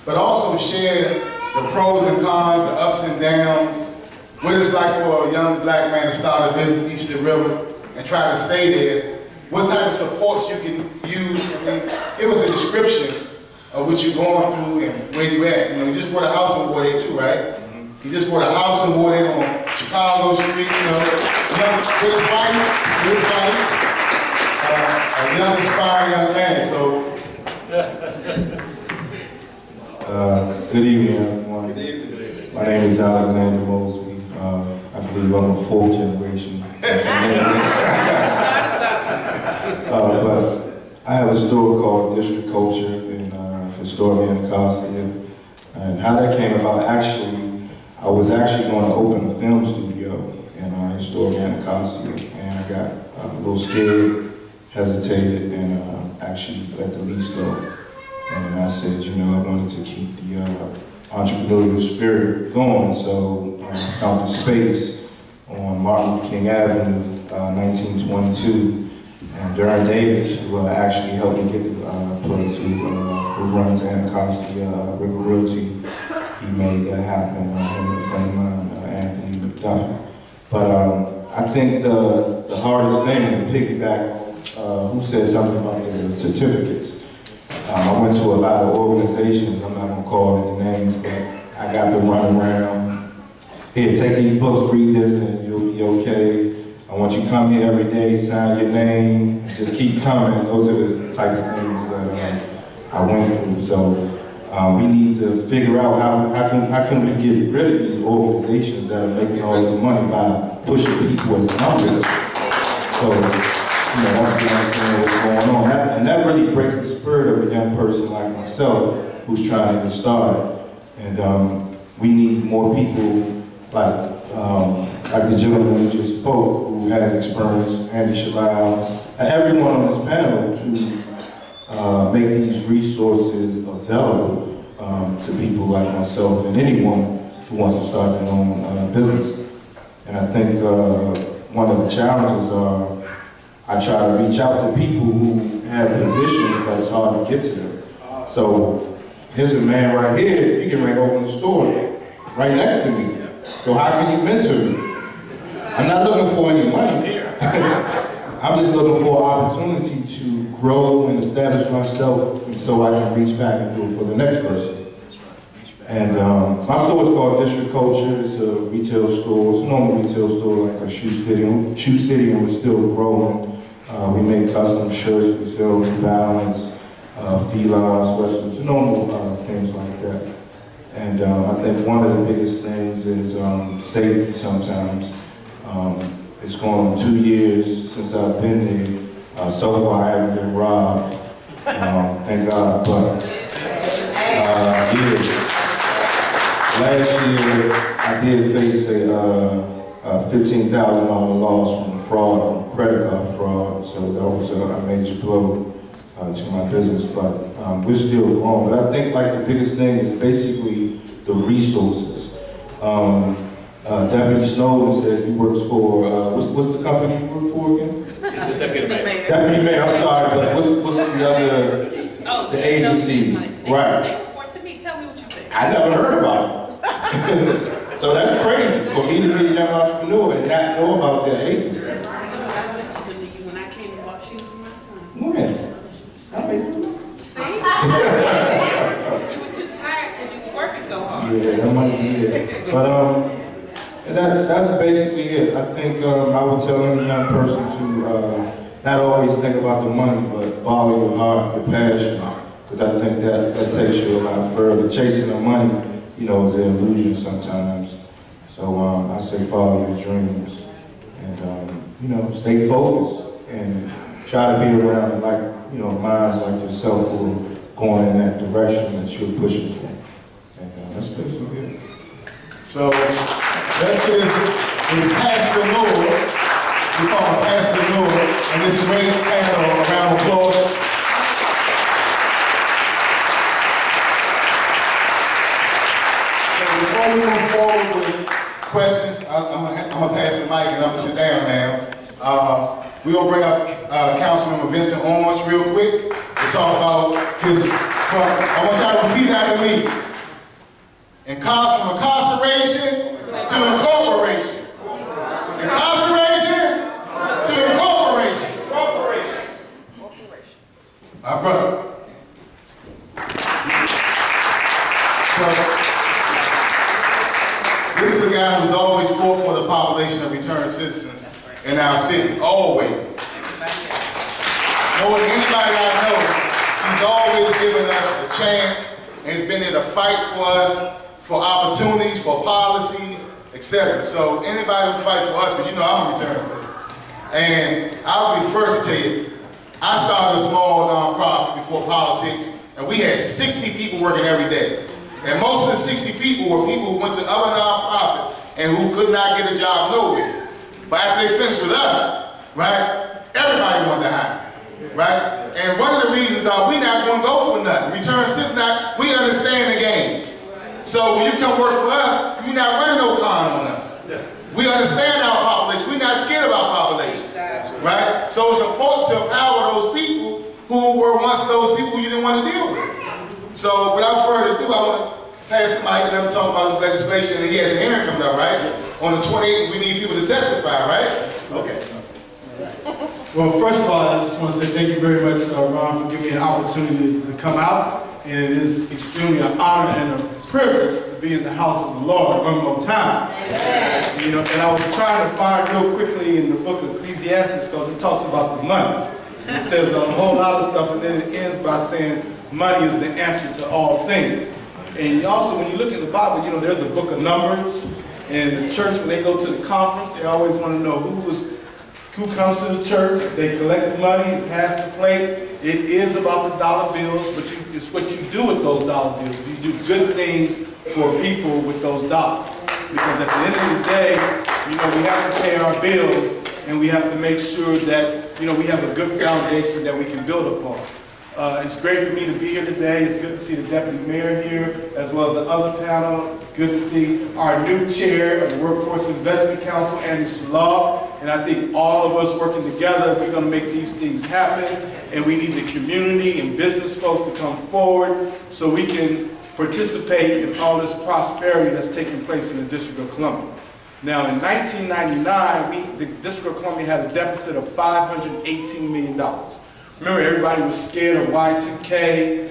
Speaker 1: but also share the pros and cons, the ups and downs, what it's like for a young black man to start a business east of the river and try to stay there, what type of supports you can use. I mean, give us a description of what you're going through and where you at. You know, you just bought a house in Ward 8 too, right? You just bought a house in Ward 8 on Chicago Street, you know, a young aspiring young man, so.
Speaker 7: Good evening, everyone. Good evening. My name is Alexander Mosley. I believe I'm a 4th generation. But I have a store called District Culture in Historia Anacostia. And how that came about, actually, I was actually going to open a film studio in Historia Anacostia. And I got a little scared, hesitated, and actually let the lease go. And I said, you know, I wanted to keep the entrepreneurial spirit going, so I found a space on Martin Luther King Avenue, 1922. And Darren Davis, who actually helped me get the place, who runs Anacostia River Realty, he made that happen. Him and a friend of mine, Anthony McDuffie. But I think the hardest thing, to piggyback, who said something about the certificates. I went to a lot of organizations, I'm not going to call any names, but I got to run around. Here, take these books, read this, and you'll be okay. I want you to come here every day, sign your name, just keep coming. Those are the type of things that I went through. So we need to figure out how can we get rid of these organizations that are making all this money by pushing people as numbers. So, you know, that's what I'm saying, what's going on. And that really breaks the spirit of a young person like myself who's trying to get started. And we need more people like the gentleman who just spoke, who has experience, Andy Shalal, and everyone on this panel to make these resources available to people like myself and anyone who wants to start their own business. And I think one of the challenges are I try to reach out to people who have positions, but it's hard to get to them. So here's a man right here, you can open a store right next to me. So how can you mentor me? I'm not looking for any money. I'm just looking for an opportunity to grow and establish myself, and so I can reach back and do it for the next person. And my store is called District Culture. It's a retail store. It's a normal retail store like a Shoe City, and we're still growing. We make custom shirts, we sell New Balance, felines, westerns, normal things like that. And I think one of the biggest things is safety sometimes. It's going on 2 years since I've been there. So far I haven't been robbed, thank God, but yeah. Last year I did face a $15,000 loss from fraud, from credit card fraud, so that was a major blow to my business, but we're still growing. But I think like the biggest thing is basically the resources. Deputy Snowden said he works for, what's the company you work for again?
Speaker 10: It's Deputy Mayor.
Speaker 7: Deputy Mayor, I'm sorry, but what's the other, the agency? Right.
Speaker 10: They report to me, tell me what you think.
Speaker 7: I never heard about it. So that's crazy for me to be a young entrepreneur and not know about their agency.
Speaker 10: When I came to bought shoes for my son.
Speaker 7: When? I mean,
Speaker 10: See? You were too tired because you were working so hard.
Speaker 7: yeah, that might be it. But and that's basically it. I think I would tell any young person to not always think about the money, but follow your heart, your passion, because I think that takes you a lot further. Chasing the money, you know, is an illusion sometimes. So I say follow your dreams, and you know, stay focused and try to be around minds like yourself who are going in that direction that you're pushing for. And that's basically it.
Speaker 1: So let's give this Pastor Lord, we call him Pastor Lord, and this great panel a round of applause. So before we move forward with questions, I'm gonna pass the mic and I'm gonna sit down now. We're going to bring up Councilman Vincent Orange real quick to talk about his, I want y'all to repeat after me. From incarceration to incorporation. Incarceration to incorporation. My brother. So, this is a guy who's always fought for the population of returned citizens in our city, always. More than anybody I know, he's always given us a chance, and he's been there to fight for us, for opportunities, for policies, etc. So anybody who fights for us, because you know I'm a returned citizen, and I'll be first to tell you, I started a small nonprofit before politics, and we had 60 people working every day. And most of the 60 people were people who went to other nonprofits and who could not get a job nowhere. But after they finished with us, right, everybody wanted to hire, right? And one of the reasons are we not going to go for nothing. Return since not, we understand the game. So when you come work for us, you're not running no con on us. We understand our population. We're not scared of our population, right? So it's important to empower those people who were once those people you didn't want to deal with. So without further ado, I want to pass the mic and let him talk about this legislation. And he has a hearing coming up, right? Yes. On the 28th, we need people to testify, right? Okay.
Speaker 11: Well, first of all, I just want to say thank you very much, Ron, for giving me an opportunity to come out. And it is extremely an honor and a privilege to be in the house of the Lord one more time. Amen. You know, and I was trying to find real quickly in the book of Ecclesiastes because it talks about the money. It says a whole lot of stuff, and then it ends by saying money is the answer to all things. And also, when you look at the Bible, you know, there's a book of Numbers, and the church, when they go to the conference, they always want to know who comes to the church. They collect the money and pass the plate. It is about the dollar bills, but it's what you do with those dollar bills. You do good things for people with those dollars. Because at the end of the day, you know, we have to pay our bills, and we have to make sure that, you know, we have a good foundation that we can build upon. It's great for me to be here today. It's good to see the Deputy Mayor here, as well as the other panel. Good to see our new chair of the Workforce Investment Council, Andy Salah. And I think all of us working together, we're going to make these things happen. And we need the community and business folks to come forward so we can participate in all this prosperity that's taking place in the District of Columbia. Now, in 1999, the District of Columbia had a deficit of $518 million. Remember, everybody was scared of Y2K.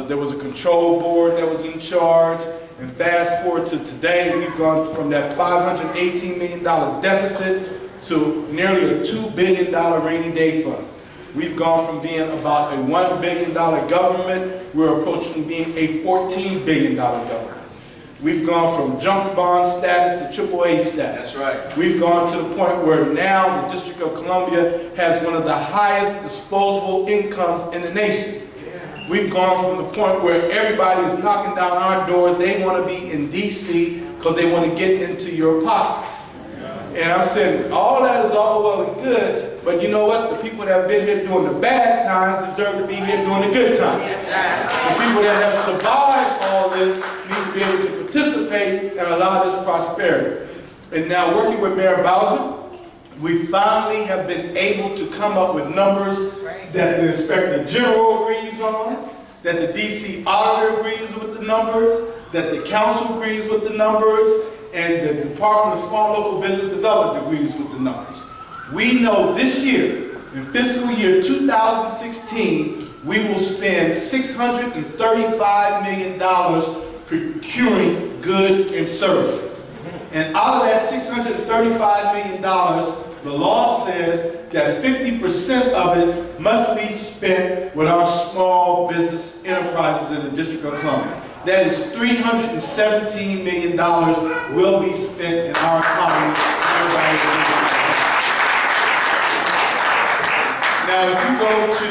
Speaker 11: There was a control board that was in charge. And fast forward to today, we've gone from that $518 million deficit to nearly a $2 billion rainy day fund. We've gone from being about a $1 billion government, we're approaching being a $14 billion government. We've gone from junk bond status to AAA status.
Speaker 12: That's right.
Speaker 11: We've gone to the point where now the District of Columbia has one of the highest disposable incomes in the nation. We've gone from the point where everybody is knocking down our doors. They want to be in D.C. because they want to get into your pockets. And I'm saying all that is all well and good, but you know what? The people that have been here during the bad times deserve to be here during the good times. The people that have survived all this need to be able to participate and allow this prosperity. And now working with Mayor Bowser, we finally have been able to come up with numbers that the Inspector General agrees on, that the DC Auditor agrees with the numbers, that the Council agrees with the numbers, and the Department of Small Local Business Development agrees with the numbers. We know this year, in fiscal year 2016, we will spend $635 million procuring goods and services. And out of that $635 million, the law says that 50% of it must be spent with our small business enterprises in the District of Columbia. That is $317 million will be spent in our economy. Now, if you go to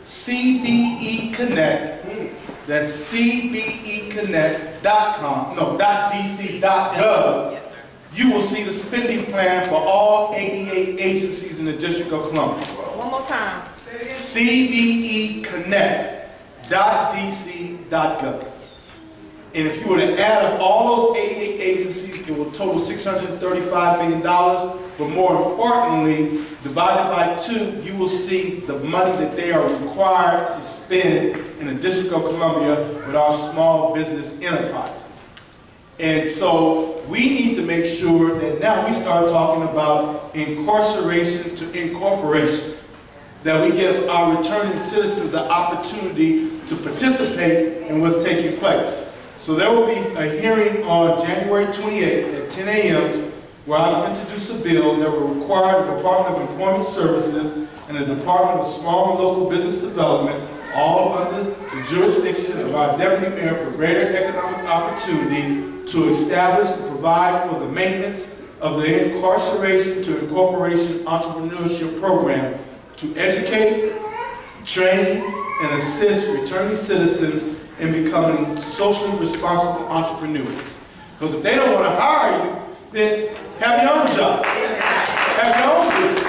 Speaker 11: CBE Connect, that's cbeconnect.com, no, .dc.gov, you will see the spending plan for all 88 agencies in the District of Columbia.
Speaker 10: One more time.
Speaker 11: cbeconnect.dc.gov. And if you were to add up all those 88 agencies, it will total $635 million. But more importantly, divided by 2, you will see the money that they are required to spend in the District of Columbia with our small business enterprises. And so we need to make sure that now we start talking about incarceration to incorporation, that we give our returning citizens an opportunity to participate in what's taking place. So there will be a hearing on January 28th at 10 a.m. where I'll introduce a bill that will require the Department of Employment Services and the Department of Small and Local Business Development, all under the jurisdiction of our Deputy Mayor for Greater Economic Opportunity, to establish and provide for the maintenance of the Incarceration to Incorporation Entrepreneurship Program to educate, train, and assist returning citizens in becoming socially responsible entrepreneurs. Because if they don't want to hire you, then have your own job. Have your own business.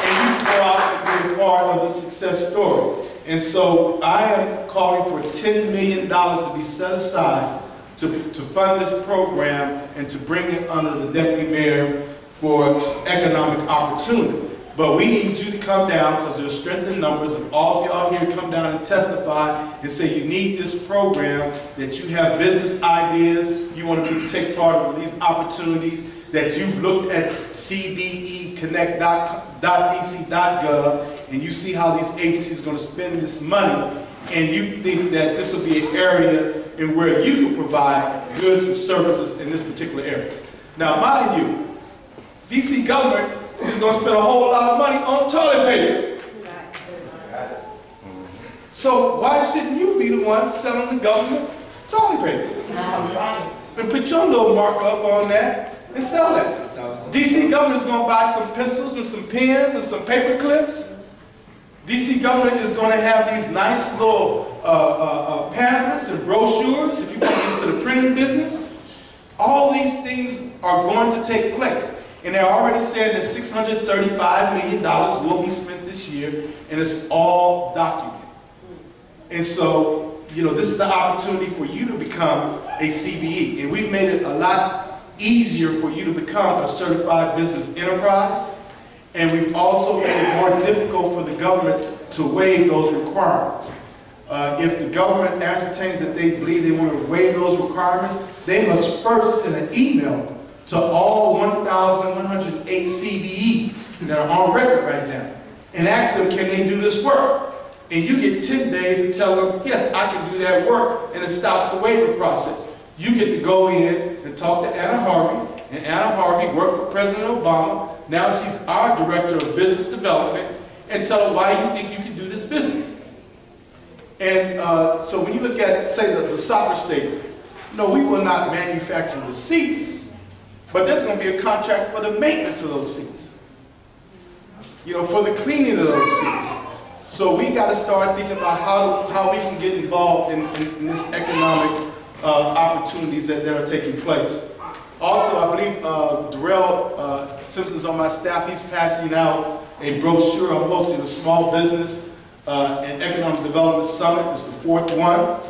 Speaker 11: And you can go out and be a part of the success story. And so I am calling for $10 million to be set aside to fund this program and to bring it under the deputy mayor for economic opportunity. But we need you to come down, because there's strength in numbers, and all of y'all here come down and testify and say you need this program, that you have business ideas, you want to take part of these opportunities, that you've looked at cbeconnect.dc.gov, and you see how these agencies are going to spend this money, and you think that this will be an area in where you can provide goods and services in this particular area. Now, mind you, DC government is going to spend a whole lot of money on toilet paper. So why shouldn't you be the one selling the government toilet paper? And put your little markup on that and sell that. DC government is going to buy some pencils and some pens and some paper clips. DC government is going to have these nice little pamphlets and brochures if you want to get into the printing business. All these things are going to take place. And they're already saying that $635 million will be spent this year, and it's all documented. And so, you know, this is the opportunity for you to become a CBE. And we've made it a lot easier for you to become a certified business enterprise. And we've also made it more difficult for the government to waive those requirements. If the government ascertains that they believe they want to waive those requirements, they must first send an email to all 1,108 CBEs that are on record right now and ask them, can they do this work? And you get 10 days to tell them, yes, I can do that work, and it stops the waiver process. You get to go in and talk to Anna Harvey, and Anna Harvey worked for President Obama. Now she's our Director of Business Development, and tell her why you think you can do this business. And so when you look at, say, the soccer stadium, no, we will not manufacture the seats, but there's going to be a contract for the maintenance of those seats. You know, for the cleaning of those seats. So we got to start thinking about how we can get involved in this economic opportunities that are taking place. Also, I believe Darrell Simpson's on my staff. He's passing out a brochure. I'm hosting a small business and economic development summit. It's the 4th one.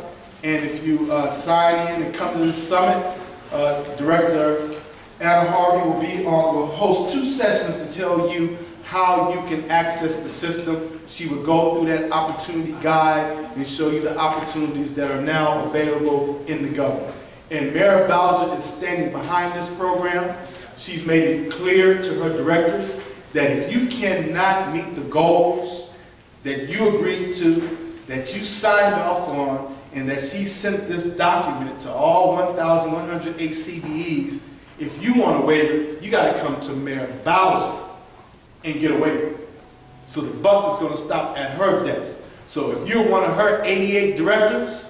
Speaker 11: And if you sign in and come to this summit, Director Anna Harvey will host 2 sessions to tell you how you can access the system. She will go through that opportunity guide and show you the opportunities that are now available in the government. And Mayor Bowser is standing behind this program. She's made it clear to her directors that if you cannot meet the goals that you agreed to, that you signed off on, and that she sent this document to all 1,108 CBEs, if you want a waiver, you got to come to Mayor Bowser and get a waiver. So the buck is going to stop at her desk. So if you're one of her 88 directors,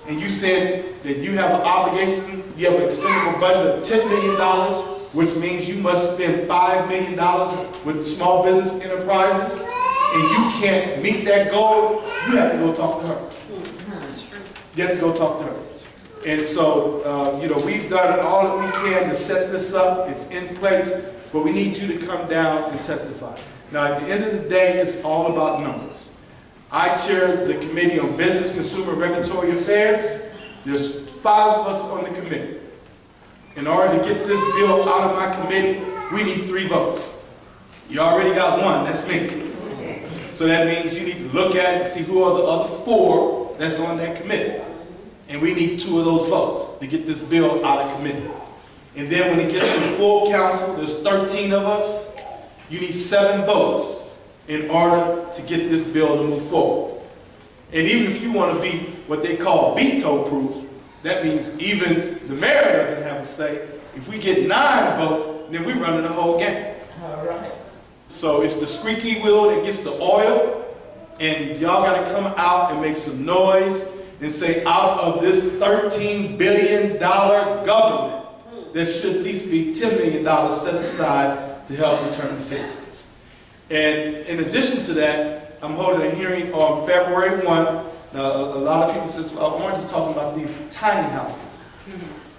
Speaker 11: and you said that you have an obligation, you have an expendable budget of $10 million, which means you must spend $5 million with small business enterprises, and you can't meet that goal, you have to go talk to her. You have to go talk to her. And so, you know, we've done all that we can to set this up. It's in place, but we need you to come down and testify. Now, at the end of the day, it's all about numbers. I chair the Committee on Business, Consumer, and Regulatory Affairs. There's 5 of us on the committee. In order to get this bill out of my committee, we need 3 votes. You already got 1, that's me. So that means you need to look at it and see who are the other 4 that's on that committee. And we need 2 of those votes to get this bill out of committee. And then when it gets to the full council, there's 13 of us. You need 7 votes in order to get this bill to move forward. And even if you want to be what they call veto-proof, that means even the mayor doesn't have a say. If we get 9 votes, then we're running the whole game.
Speaker 3: All right.
Speaker 11: So it's the squeaky wheel that gets the oil, and y'all got to come out and make some noise and say, out of this $13 billion government, there should at least be $10 million set aside to help return citizens. And in addition to that, I'm holding a hearing on February 1. Now, a lot of people say, well, Orange is talking about these tiny houses.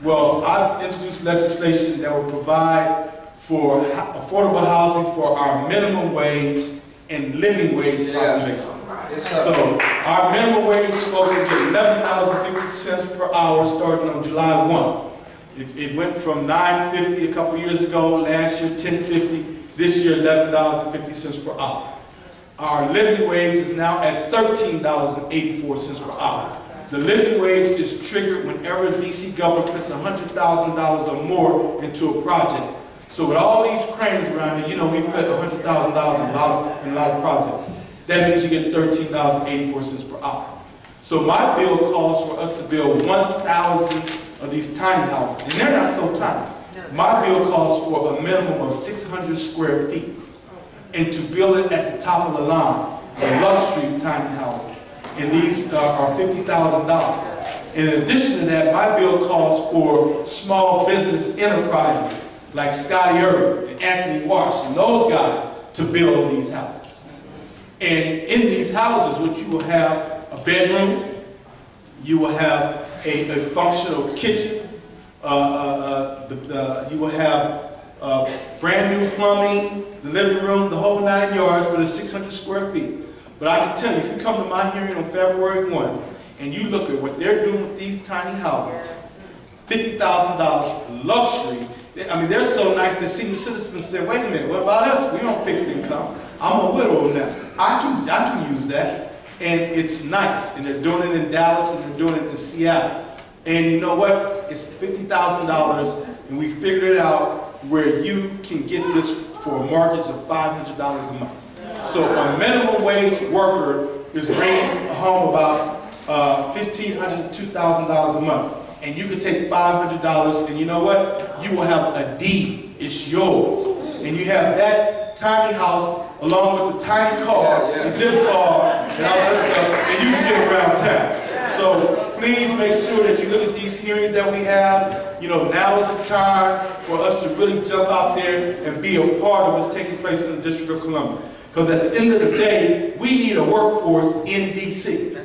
Speaker 11: Well, I've introduced legislation that will provide for affordable housing for our minimum wage and living wage population. So our minimum wage is supposed to get $11.50 per hour starting on July 1. It went from $9.50 a couple years ago, last year $10.50, this year $11.50 per hour. Our living wage is now at $13.84 per hour. The living wage is triggered whenever DC government puts $100,000 or more into a project. So with all these cranes around here, you know, we put $100,000 in a lot of projects. That means you get $13.84 per hour. So my bill calls for us to build 1,000 of these tiny houses, and they're not so tiny. My bill calls for a minimum of 600 square feet, and to build it at the top of the line, the luxury tiny houses, and these are $50,000. In addition to that, my bill calls for small business enterprises like Scotty Irving and Anthony Wash and those guys to build these houses. And in these houses, what you will have a bedroom, you will have a functional kitchen, you will have brand new plumbing, the living room, the whole 9 yards, but it's 600 square feet. But I can tell you, if you come to my hearing on February 1 and you look at what they're doing with these tiny houses, $50,000 luxury. I mean, they're so nice that senior citizens say, wait a minute, what about us? We don't fix income. I'm a widow now. I can use that. And it's nice. And they're doing it in Dallas and they're doing it in Seattle. And you know what? It's $50,000 and we figured it out where you can get this for a mortgage of $500 a month. So a minimum wage worker is bringing home about $1,500 to $2,000 a month. And you can take $500 and you know what? You will have a deed. It's yours. And you have that tiny house along with the tiny car, the zip car, and all that stuff, and you can get around town. So please make sure that you look at these hearings that we have. You know, now is the time for us to really jump out there and be a part of what's taking place in the District of Columbia. Because at the end of the day, we need a workforce in D.C.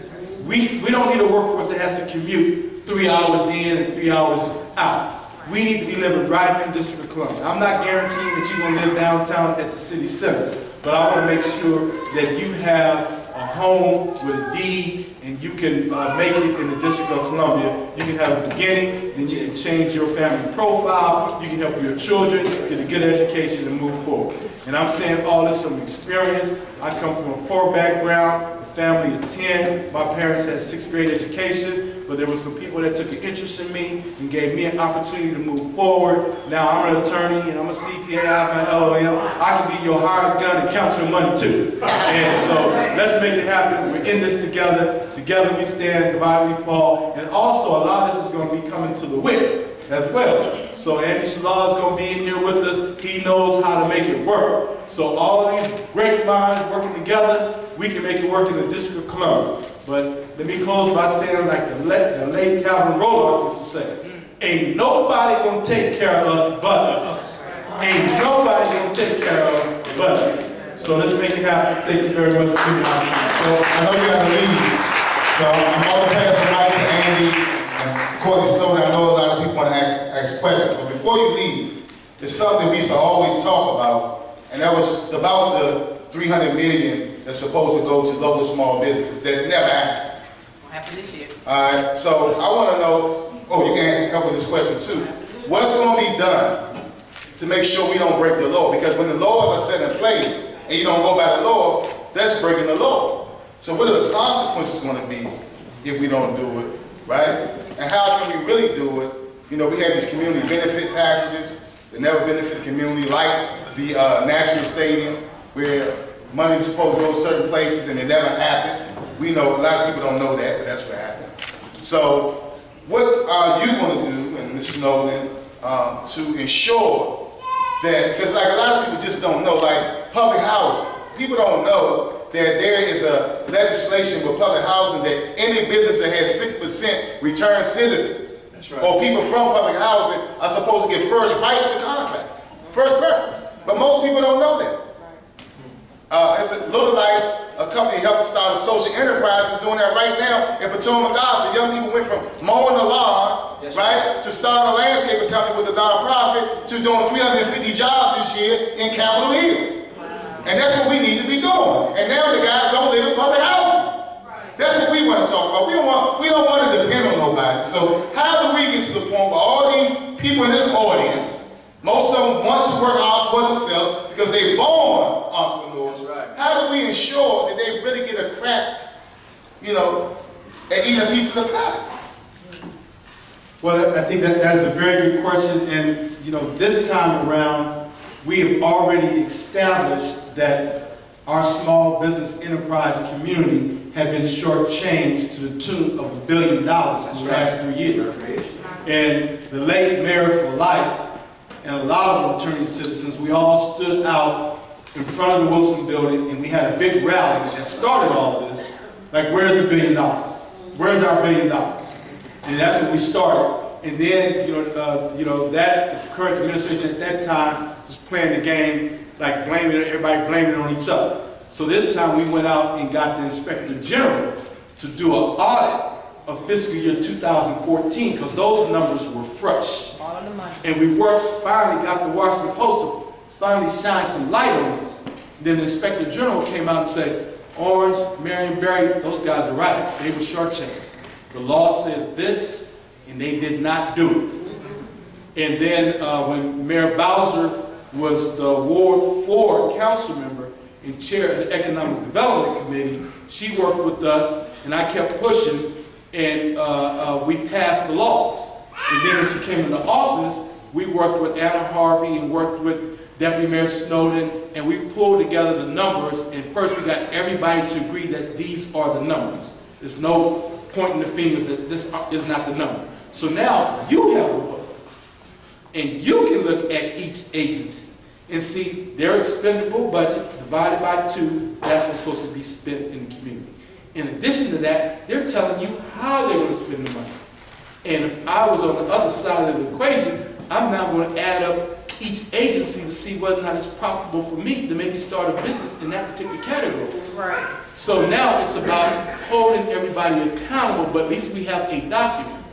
Speaker 11: We don't need a workforce that has to commute 3 hours in and 3 hours out. We need to be living right here in the District of Columbia. I'm not guaranteeing that you're going to live downtown at the city center, but I want to make sure that you have a home with a deed and you can make it in the District of Columbia. You can have a beginning, then you can change your family profile, you can help your children get a good education and move forward. And I'm saying all this from experience. I come from a poor background, a family of 10. My parents had 6th grade education, but there were some people that took an interest in me and gave me an opportunity to move forward. Now I'm an attorney and I'm a CPA, I have my LOM. I can be your hired gun and count your money too. And so let's make it happen. We're in this together. Together we stand, divided we fall. And also a lot of this is going to be coming to the WIC as well. So Andy Shalal is going to be in here with us. He knows how to make it work. So all of these great minds working together, we can make it work in the District of Columbia. But let me close by saying, like the late Calvin Roloff used to say, ain't nobody going to take care of us but us. Ain't nobody going to take care of us but us. So let's make it happen. Thank you very much for being here.
Speaker 1: So I know you got to leave. So I'm going to pass the mic to Andy. Courtney Snowden, I know a lot of people want to ask questions, but before you leave, it's something we used to always talk about, and that was about the $300 million that's supposed to go to local small businesses. That never happens.
Speaker 10: What happened this year?
Speaker 1: All right, so I want to know, oh, you can help with this question too. What's going to be done to make sure we don't break the law? Because when the laws are set in place and you don't go by the law, that's breaking the law. So what are the consequences going to be if we don't do it, right? And how can we really do it? You know, we have these community benefit packages that never benefit the community, like the National Stadium, where money is supposed to go to certain places and it never happened. We know, a lot of people don't know that, but that's what happened. So what are you going to do, and Ms. Snowden, to ensure that, because like a lot of people just don't know, like public housing, people don't know that there is a legislation with public housing that any business that has 50% return citizens, right, or people from public housing are supposed to get first right to contracts, first preference. But most people don't know that. It's a Little Lights, a company helped start a social enterprise that's doing that right now in Potomac, Gaza. Young people went from mowing the lawn, right, to starting a landscaping company with a nonprofit to doing 350 jobs this year in Capitol Hill. And that's what we need to be doing. And now the guys don't live in public housing. That's what we want to talk about. We don't want to depend on nobody. So how do we get to the point where all these people in this audience, most of them want to work hard for themselves because they're born entrepreneurs. Right. How do we ensure that they really get a crack, you know, at eating a piece of the pie?
Speaker 11: Well, I think that is a very good question. And, you know, this time around, we have already established that our small business enterprise community have been shortchanged to the tune of $1 billion in the last 3 years. And the late Mayor for Life and a lot of returning citizens, we all stood out in front of the Wilson Building and we had a big rally that started all this. Like, where's the $1 billion? Where's our $1 billion? And that's when we started. And then, you know, that the current administration at that time was playing the game, like everybody blaming it on each other. So this time we went out and got the Inspector General to do an audit of fiscal year 2014 because those numbers were fresh. And we finally got the Washington Post to finally shine some light on this. Then the Inspector General came out and said, Orange, Marion Barry, those guys are right. They were shortchanged. The law says this, and they did not do it. And then when Mayor Bowser was the Ward 4 council member and chair of the Economic Development Committee, she worked with us, and I kept pushing, and we passed the laws. And then as she came into office, we worked with Anna Harvey and worked with Deputy Mayor Snowden, and we pulled together the numbers, and first we got everybody to agree that these are the numbers. There's no pointing the fingers that this is not the number. So now you have the book, and you can look at each agency and see their expendable budget divided by 2, that's what's supposed to be spent in the community. In addition to that, they're telling you how they're going to spend the money. And if I was on the other side of the equation, I'm now going to add up each agency to see whether or not it's profitable for me to maybe start a business in that particular category. Right. So now it's about holding everybody accountable, but at least we have a document.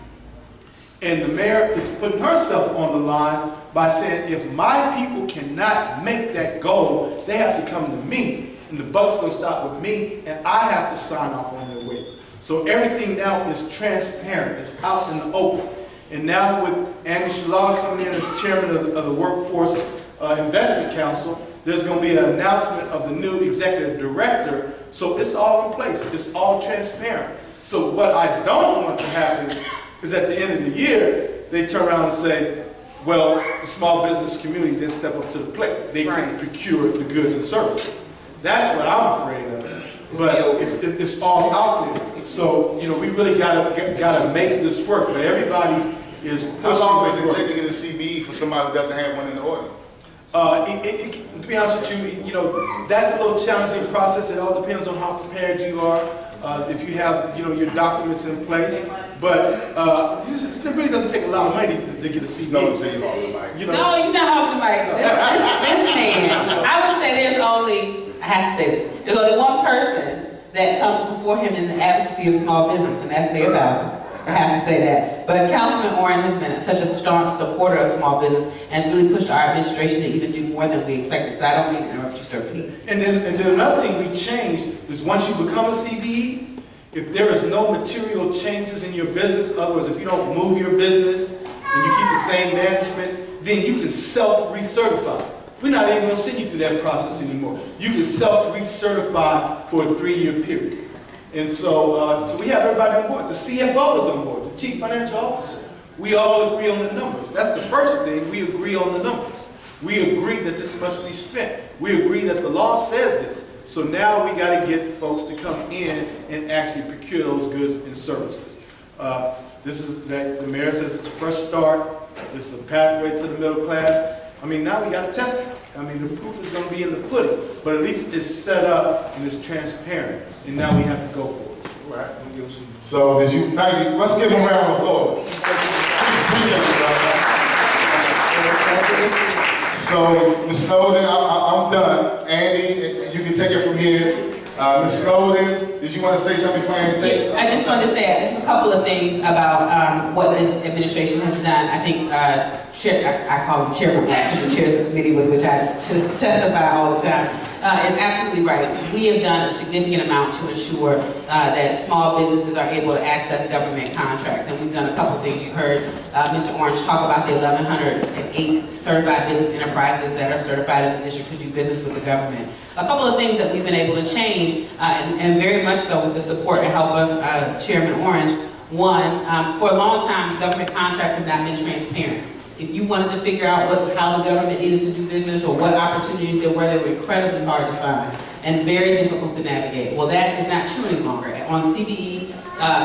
Speaker 11: And the mayor is putting herself on the line by saying, if my people cannot make that goal, they have to come to me. And the buck's going to stop with me, and I have to sign off on their waiver. So everything now is transparent. It's out in the open. And now with Andy Shalala coming in as chairman of the Workforce Investment Council, there's going to be an announcement of the new executive director. So it's all in place. It's all transparent. So what I don't want to happen is at the end of the year, they turn around and say, well, the small business community didn't step up to the plate. They couldn't procure the goods and services. That's what I'm afraid of. But it's all out there. So, you know, we really gotta make this work. But everybody is pushing.
Speaker 1: How long is it taking to CBE for somebody who doesn't have one in the audience?
Speaker 11: To be honest with you, you know, that's a little challenging process. It all depends on how prepared you are. If you have, you know, your documents in place. But it really doesn't take a lot of money to get a CBE.
Speaker 5: No, you're not holding the mic. This man, I would say there's only, I have to say this, there's only one person that comes before him in the advocacy of small business, and that's Mayor Bowser. I have to say that. But Councilman Orange has been such a strong supporter of small business and has really pushed our administration to even do more than we expected. So I don't mean to interrupt you, sir, Pete.
Speaker 11: And then another thing we changed is once you become a CBE, if there is no material changes in your business, in other words, if you don't move your business and you keep the same management, then you can self-recertify. We're not even going to send you through that process anymore. You can self-recertify for a 3-year period. And so, so we have everybody on board. The CFO is on board, the Chief Financial Officer. We all agree on the numbers. That's the first thing, we agree on the numbers. We agree that this must be spent. We agree that the law says this. So now we got to get folks to come in and actually procure those goods and services. This is that the mayor says it's a fresh start. It's a pathway to the middle class. I mean, now we got to test it. I mean, the proof is going to be in the pudding, but at least it's set up and it's transparent, and now we have to go for it.
Speaker 1: Right. So, let's give him a round of applause. Appreciate it, brother. So, Ms. Snowden, I'm done. Andy, you can take it from here. Ms. Snowden, did you want to say something before Andy takes it?
Speaker 5: I just wanted to say just a couple of things about what this administration has done. I think I call him Chairman Black, who chairs the committee with which I testify all the time, is absolutely right. We have done a significant amount to ensure that small businesses are able to access government contracts, and we've done a couple of things. You heard Mr. Orange talk about the 1,108 certified business enterprises that are certified in the district to do business with the government. A couple of things that we've been able to change, and very much so with the support and help of Chairman Orange. One, for a long time, government contracts have not been transparent. If you wanted to figure out how the government needed to do business or what opportunities there were, they were incredibly hard to find and very difficult to navigate. Well, that is not true any longer. On CBE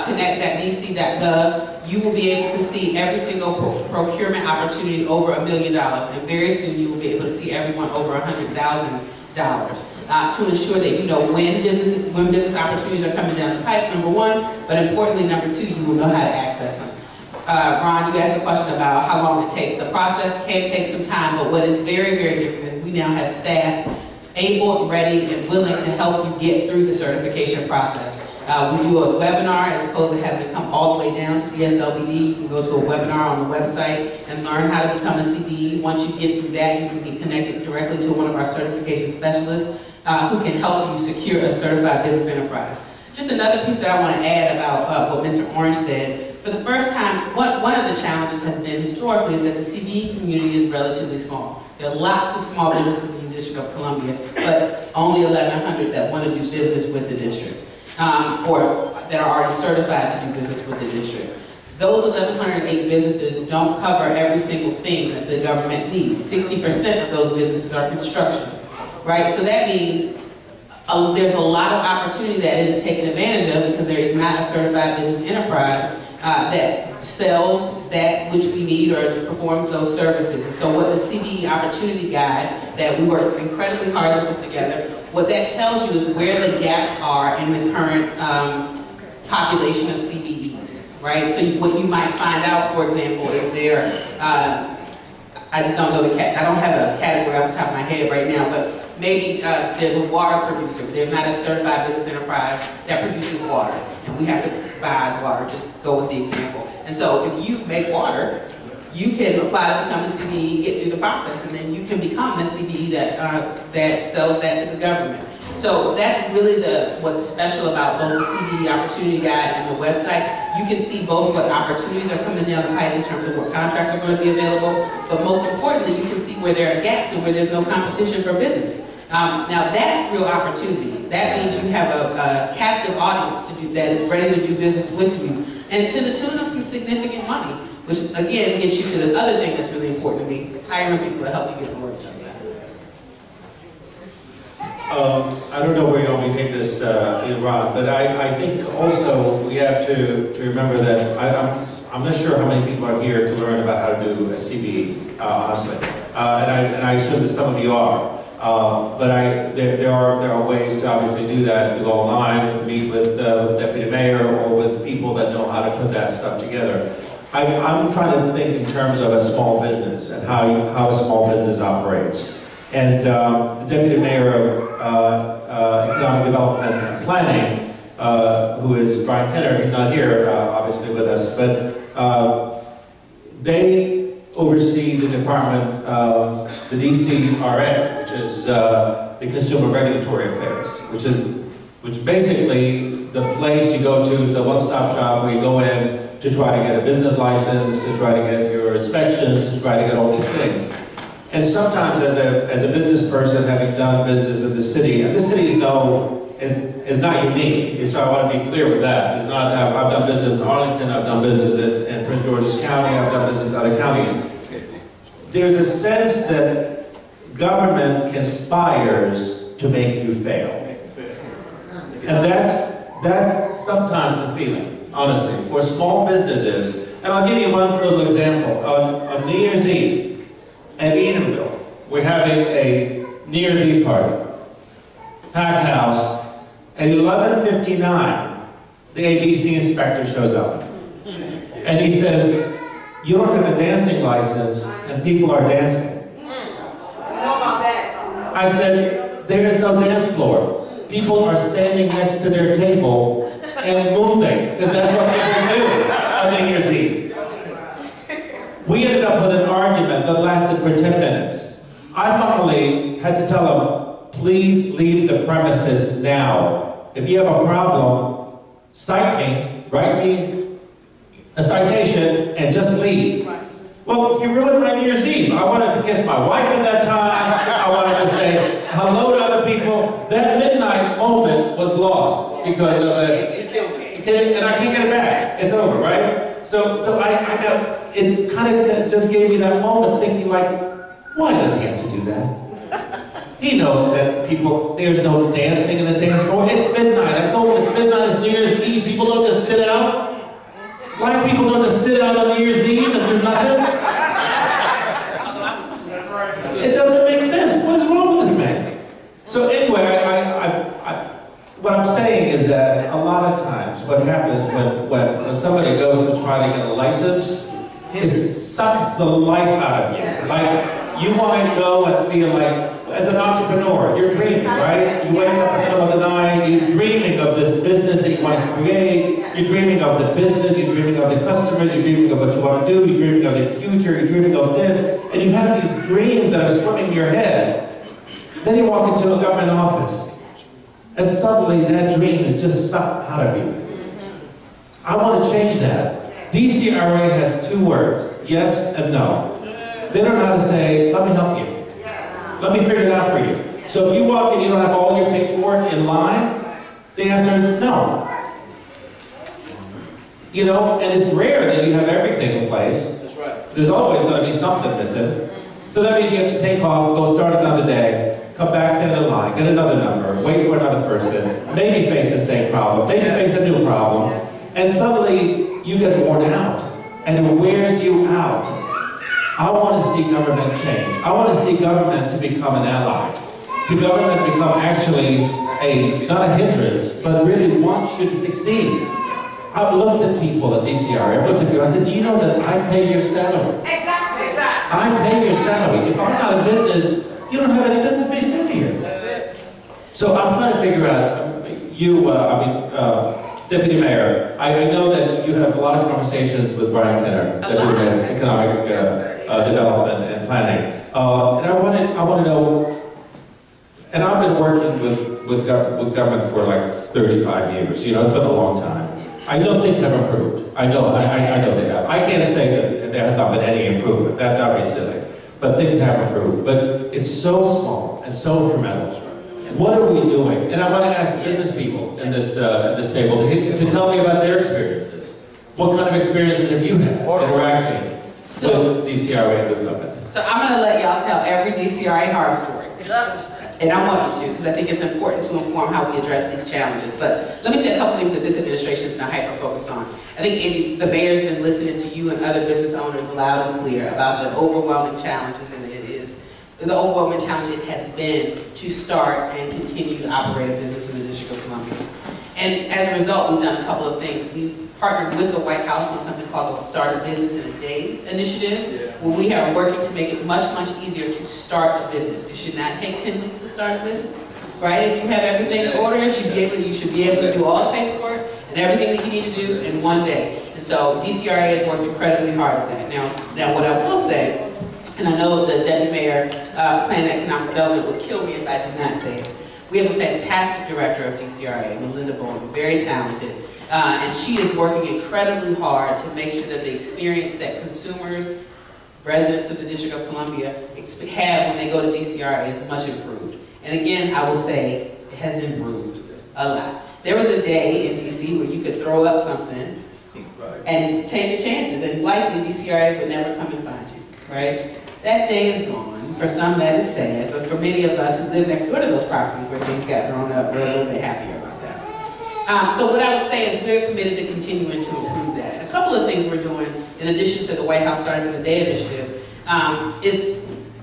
Speaker 5: connect.dc.gov, you will be able to see every single procurement opportunity over $1 million, and very soon you will be able to see everyone over $100,000. To ensure that you know when business opportunities are coming down the pipe, number one, but importantly, number two, you will know how to access them. Ron, you asked a question about how long it takes. The process can take some time, but what is very, very different is we now have staff able, ready, and willing to help you get through the certification process. We do a webinar as opposed to having to come all the way down to DSLBD. You can go to a webinar on the website and learn how to become a CBE. Once you get through that, you can be connected directly to one of our certification specialists who can help you secure a certified business enterprise. Just another piece that I want to add about what Mr. Orange said. For the first time, one of the challenges has been historically is that the CBE community is relatively small. There are lots of small businesses in the District of Columbia, but only 1,100 that want to do business with the district. Or that are already certified to do business with the district. Those 1,108 businesses don't cover every single thing that the government needs. 60% of those businesses are construction, right? So that means there's a lot of opportunity that isn't taken advantage of because there is not a certified business enterprise that sells that which we need or performs those services. And so what the CBE Opportunity Guide that we worked incredibly hard to put together, what that tells you is where the gaps are in the current population of CBEs, right? So what you might find out, for example, if there, I just don't know I don't have a category off the top of my head right now, but maybe there's a water producer. There's not a certified business enterprise that produces water, and we have to buy water, just go with the example. And so if you make water, you can apply to become a CBE, get through the process, and then you can become the CBE that sells that to the government. So that's really what's special about both the CBE Opportunity Guide and the website. You can see both what opportunities are coming down the pipe in terms of what contracts are going to be available, but most importantly, you can see where there are gaps and where there's no competition for business. Now that's real opportunity. That means you have a captive audience that is ready to do business with you, and to the tune of some significant money, which again gets you to the other thing that's really important to me, hiring people to help you get the work done.
Speaker 2: I don't know where you want me to take this, Ron, but I think also we have to remember that I'm not sure how many people are here to learn about how to do a CBE, honestly, and I assume that some of you are. But there are ways to obviously do that. You go online, meet with the deputy mayor or with people that know how to put that stuff together. I'm trying to think in terms of a small business and how a small business operates. And the deputy mayor of economic development and planning, who is Brian Kenner, he's not here obviously with us, but they oversee the department, the DCRA, which is the Consumer Regulatory Affairs, which basically the place you go to, it's a one-stop shop where you go in to try to get a business license, to try to get your inspections, to try to get all these things. And sometimes as a business person, having done business in the city, and this city is not unique, so I want to be clear with that. It's not, I've done business in Arlington, I've done business in Prince George's County, I've done business in other counties. There's a sense that government conspires to make you fail. And that's sometimes the feeling, honestly, for small businesses. And I'll give you one little example. On New Year's Eve, at Edenville, we're having a New Year's Eve party. Packed house. At 11:59, the ABC inspector shows up. And he says, "You don't have a dancing license, and people are dancing." I said, there's no dance floor. People are standing next to their table and moving, because that's what people do on New Year's Eve. We ended up with an argument that lasted for 10 minutes. I finally had to tell him, please leave the premises now. If you have a problem, cite me, write me a citation, and just leave. Well, he ruined my New Year's Eve. I wanted to kiss my wife at that time. I wanted to say hello to other people. That midnight moment was lost because of it. And I can't get it back. It's over, right? So I got, it kind of just gave me that moment thinking like, why does he have to do that? He knows that people, there's no dancing in the dance floor. It's midnight. I told him it's midnight, it's New Year's Eve. People don't just sit out. Black people don't just sit out on New Year's Eve and do nothing. It doesn't make sense. What is wrong with this man? So anyway, what I'm saying is that a lot of times what happens when somebody goes to try to get a license, it sucks the life out of you. Like, you want to go and feel like, as an entrepreneur, you're dreaming, right? You wake up in the middle of the night, you're dreaming of this business that you want to create, you're dreaming of the business, you're dreaming of the customers, you're dreaming of what you want to do, you're dreaming of the future, you're dreaming of this, and you have these dreams that are swimming in your head. Then you walk into a government office, and suddenly that dream is just sucked out of you. I want to change that. DCRA has 2 words, yes and no. They don't know how to say, let me help you. Let me figure it out for you. So if you walk in and you don't have all your paperwork in line, the answer is no. You know, and it's rare that you have everything in place. That's right. There's always going to be something missing. So that means you have to take off, go start another day, come back, stand in line, get another number, wait for another person, maybe face the same problem, maybe face a new problem, and suddenly you get worn out, and it wears you out. I want to see government change. I want to see government to become an ally. To government become actually not a hindrance, but really wants you to succeed. I've looked at people at DCRA, I've looked at people, I said, do you know that I pay your salary?
Speaker 10: Exactly, exactly.
Speaker 2: I pay your salary. If I'm not in business, you don't have any business based in here. That's it. So I'm trying to figure out, Deputy Mayor, I know that you have a lot of conversations with Brian Kenner, Deputy Mayor, Economic Development and Planning. And I want to know, and I've been working with government for like 35 years. You know, it's been a long time. I know things have improved. I know they have. I can't say that there has not been any improvement. That would be silly. But things have improved. But it's so small and so incremental. What are we doing? And I want to ask the business people in this table to tell me about their experiences. What kind of experiences have you had interacting with DCRA and with government?
Speaker 5: So I'm going to let y'all tell every DCRA horror story. And I want you to, because I think it's important to inform how we address these challenges. But let me say a couple things that this administration is now hyper-focused on. I think, Andy, the mayor's been listening to you and other business owners loud and clear about the overwhelming challenges, and the overwhelming challenge it has been to start and continue to operate a business in the District of Columbia. And as a result, we've done a couple of things. We partnered with the White House on something called the Start a Business in a Day initiative, where we are working to make it much, much easier to start a business. It should not take 10 weeks to start a business, right? If you have everything in order, you should be able to do all the paperwork and everything that you need to do in one day. And so DCRA has worked incredibly hard at that. Now what I will say, and I know the Deputy Mayor, Planning and Economic Development would kill me if I did not say it. We have a fantastic director of DCRA, Melinda Bowman, very talented. And she is working incredibly hard to make sure that the experience that consumers, residents of the District of Columbia have when they go to DCRA is much improved. And again, I will say it has improved a lot. There was a day in DC where you could throw up something and take your chances, and likely DCRA would never come and find you, right? That day is gone. For some, that is sad, but for many of us who live next door to those properties where things got thrown up, we're a little bit happier about that. So what I would say is we're committed to continuing to improve that. A couple of things we're doing, in addition to the White House Starting in a Day initiative, is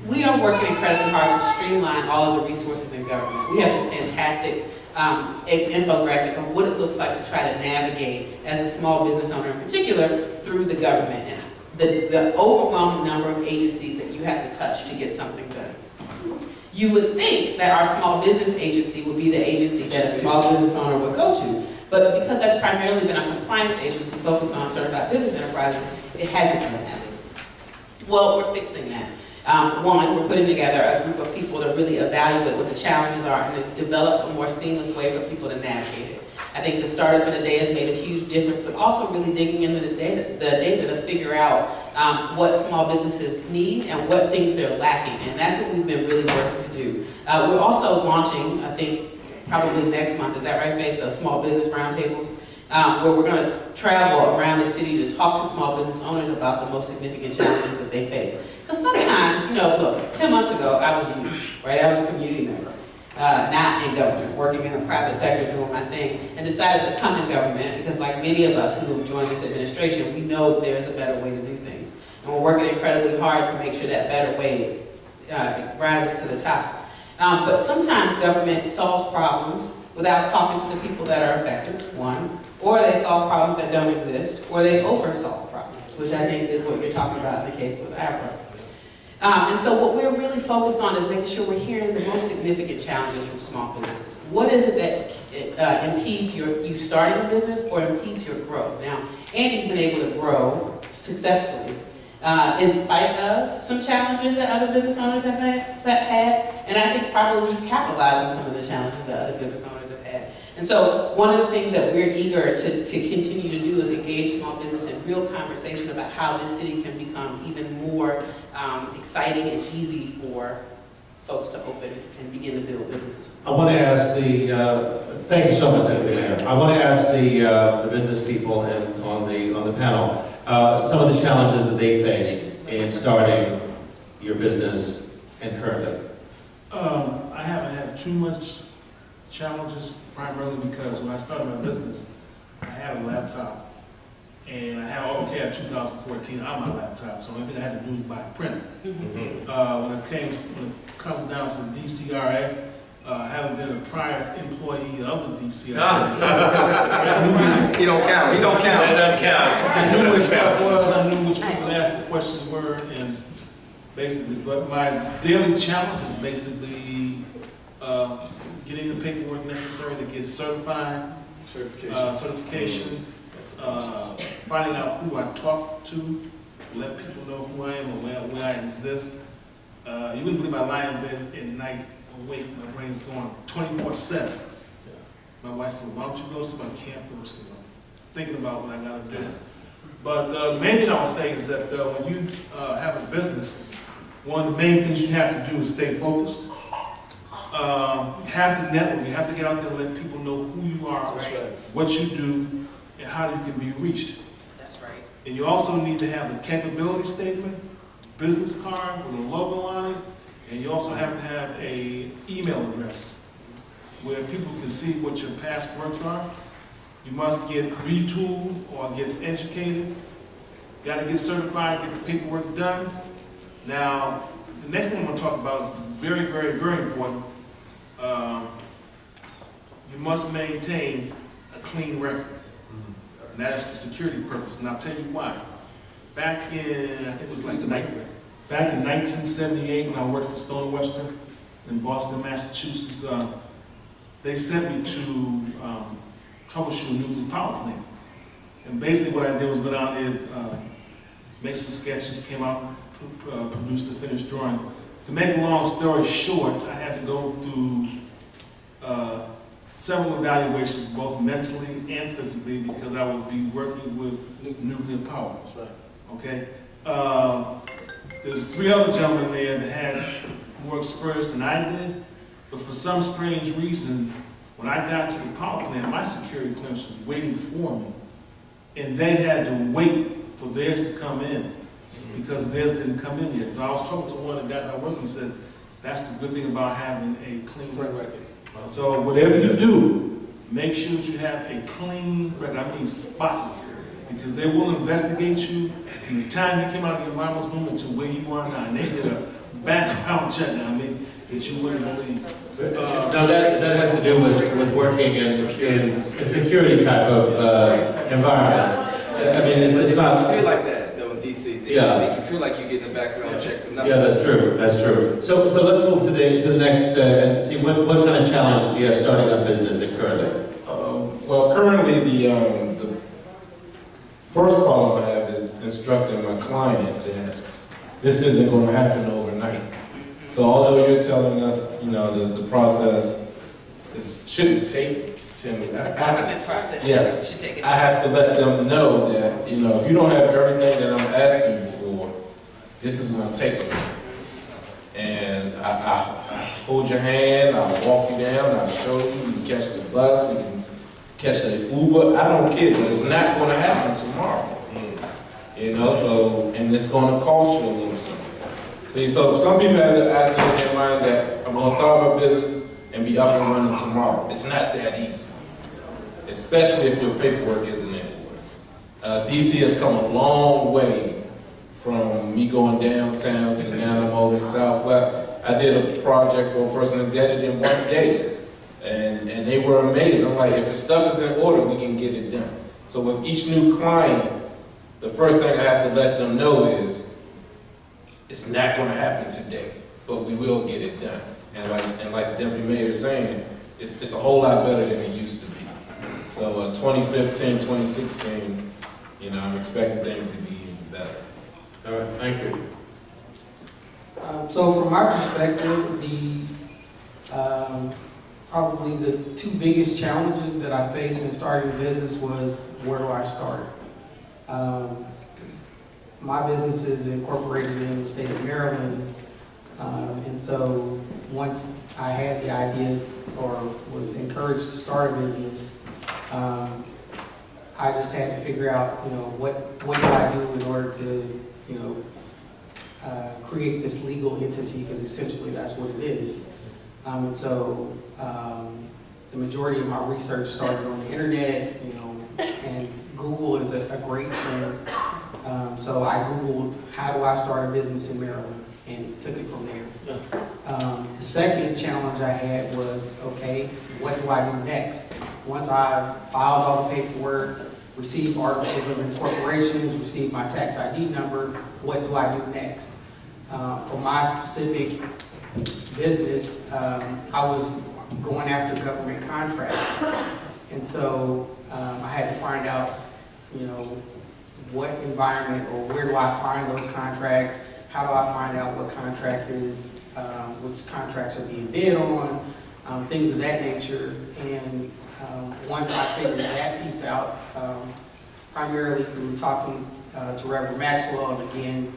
Speaker 5: we are working incredibly hard to streamline all of the resources in government. We have this fantastic infographic of what it looks like to try to navigate, as a small business owner in particular, through the government. And the overwhelming number of agencies that you have to touch to get something done. You would think that our small business agency would be the agency that a small business owner would go to. But because that's primarily been a compliance agency focused on certified business enterprises, it hasn't done that. Well, we're fixing that. One, we're putting together a group of people to really evaluate what the challenges are and to develop a more seamless way for people to navigate it. I think the Startup in a Day has made a huge difference, but also really digging into the data to figure out what small businesses need and what things they're lacking, and that's what we've been really working to do. We're also launching, I think, probably next month, is that right, Faith, the small business roundtables, where we're going to travel around the city to talk to small business owners about the most significant challenges that they face. Because sometimes, you know, look, 10 months ago, I was you, right? I was a community member, not in government, working in the private sector doing my thing, and decided to come in government because like many of us who have joined this administration, we know there's a better way to do things. And we're working incredibly hard to make sure that better way rises to the top. But sometimes government solves problems without talking to the people that are affected, one, or they solve problems that don't exist, or they over-solve problems, which I think is what you're talking about in the case with APRA. And so what we're really focused on is making sure we're hearing the most significant challenges from small businesses. What is it that impedes you starting a business or impedes your growth? Now, Andy's been able to grow successfully in spite of some challenges that other business owners have had, and I think probably you've capitalized on some of the challenges that other business owners have had. And so one of the things that we're eager to continue to do is engage small business in real conversation about how this city can become even more exciting and easy for folks to open and begin to build businesses.
Speaker 2: I want to ask thank you so much, Deputy Mayor. I want to ask the business people and on the panel some of the challenges that they faced in starting your business and currently.
Speaker 6: I haven't had too much challenges, primarily because when I started my business, I had a laptop. And I had AutoCAD 2014 on my laptop, so the only thing I had to do was buy a printer. When it comes down to the DCRA, having been a prior employee of the DCRA.
Speaker 12: He don't count. He don't count. That doesn't count.
Speaker 6: I knew which stuff was, I knew which people asked the questions were, and basically, but my daily challenge is basically getting the paperwork necessary to get certified, certification. Finding out who I talk to, let people know who I am and where I exist. You wouldn't believe my lie in bed at night awake, my brain's going 24/7. My wife said, why don't you go to my camp? Thinking about what I gotta do. But the main thing I would say is that when you have a business, one of the main things you have to do is stay focused. You have to network, you have to get out there and let people know who you are, what you do, and how you can be reached.
Speaker 5: That's right.
Speaker 6: And you also need to have a capability statement, business card with a logo on it, and you also have to have an email address where people can see what your past works are. You must get retooled or get educated. Got to get certified, get the paperwork done. Now, the next thing I'm going to talk about is very, very, very important. You must maintain a clean record. And that's for security purposes, and I'll tell you why. Back in, I think it was like back in 1978 when I worked for Stone Webster in Boston, Massachusetts, they sent me to troubleshoot a nuclear power plant. And basically what I did was go down there, make some sketches, came out, produced a finished drawing. To make a long story short, I had to go through several evaluations, both mentally and physically, because I would be working with nuclear power. That's right. Okay? There's 3 other gentlemen there that had more experience than I did, but for some strange reason, when I got to the power plant, my security clearance was waiting for me, and they had to wait for theirs to come in, because theirs didn't come in yet. So I was talking to one of the guys I worked with and said, that's the good thing about having a clean record. So whatever you do, make sure that you have a clean record, I mean spotless, because they will investigate you from the time you came out of your mama's womb to where you are now. And they did a background check now, I mean, that you wouldn't believe.
Speaker 2: Now that has to do with working in a security type of environment. I mean, it's not...
Speaker 12: It feel like that, though, in D.C.
Speaker 2: Yeah.
Speaker 12: Make you feel like you're getting a background check from
Speaker 2: Yeah, that's true. That's true. So let's move to the next and see what kind of challenge do you have starting up business currently?
Speaker 9: Well, currently the first problem I have is instructing my client that this isn't going to happen overnight. So although you're telling us, you know, the process shouldn't take 10 minutes.
Speaker 10: Government process.
Speaker 9: Yes.
Speaker 10: Should take it.
Speaker 9: I have to let them know that, you know, if you don't have everything that I'm asking you for, this is going to take a minute. And I hold your hand, I'll walk you down, I'll show you, we can catch the bus, we can catch the Uber, I don't care, but it's not going to happen tomorrow. You know, so, and it's going to cost you a little something. See, so some people have the idea in their mind that I'm going to start my business and be up and running tomorrow. It's not that easy, especially if your paperwork isn't in order. DC has come a long way from me going downtown to now I'm over in Southwest. I did a project for a person that did it in 1 day, and they were amazed. I'm like, if the stuff is in order, we can get it done. So with each new client, the first thing I have to let them know is, it's not going to happen today, but we will get it done. And like the Deputy Mayor is saying, it's a whole lot better than it used to be. So 2015, 2016, you know, I'm expecting things to be even better.
Speaker 2: All right, thank you.
Speaker 8: So from my perspective, probably the two biggest challenges that I faced in starting a business was, where do I start? My business is incorporated in the state of Maryland, and so once I had the idea or was encouraged to start a business, I just had to figure out, you know, what do I do in order to, you know, create this legal entity, because essentially that's what it is. And so the majority of my research started on the internet, you know, and Google is a great friend. So I Googled, how do I start a business in Maryland, and took it from there. The second challenge I had was, okay, what do I do next? Once I've filed all the paperwork, received articles of incorporation, received my tax ID number, what do I do next? For my specific business, I was going after government contracts. And so I had to find out, you know, what environment or where do I find those contracts? How do I find out what contract is, which contracts are being bid on, things of that nature. And once I figured that piece out, primarily through talking to Reverend Maxwell, and again,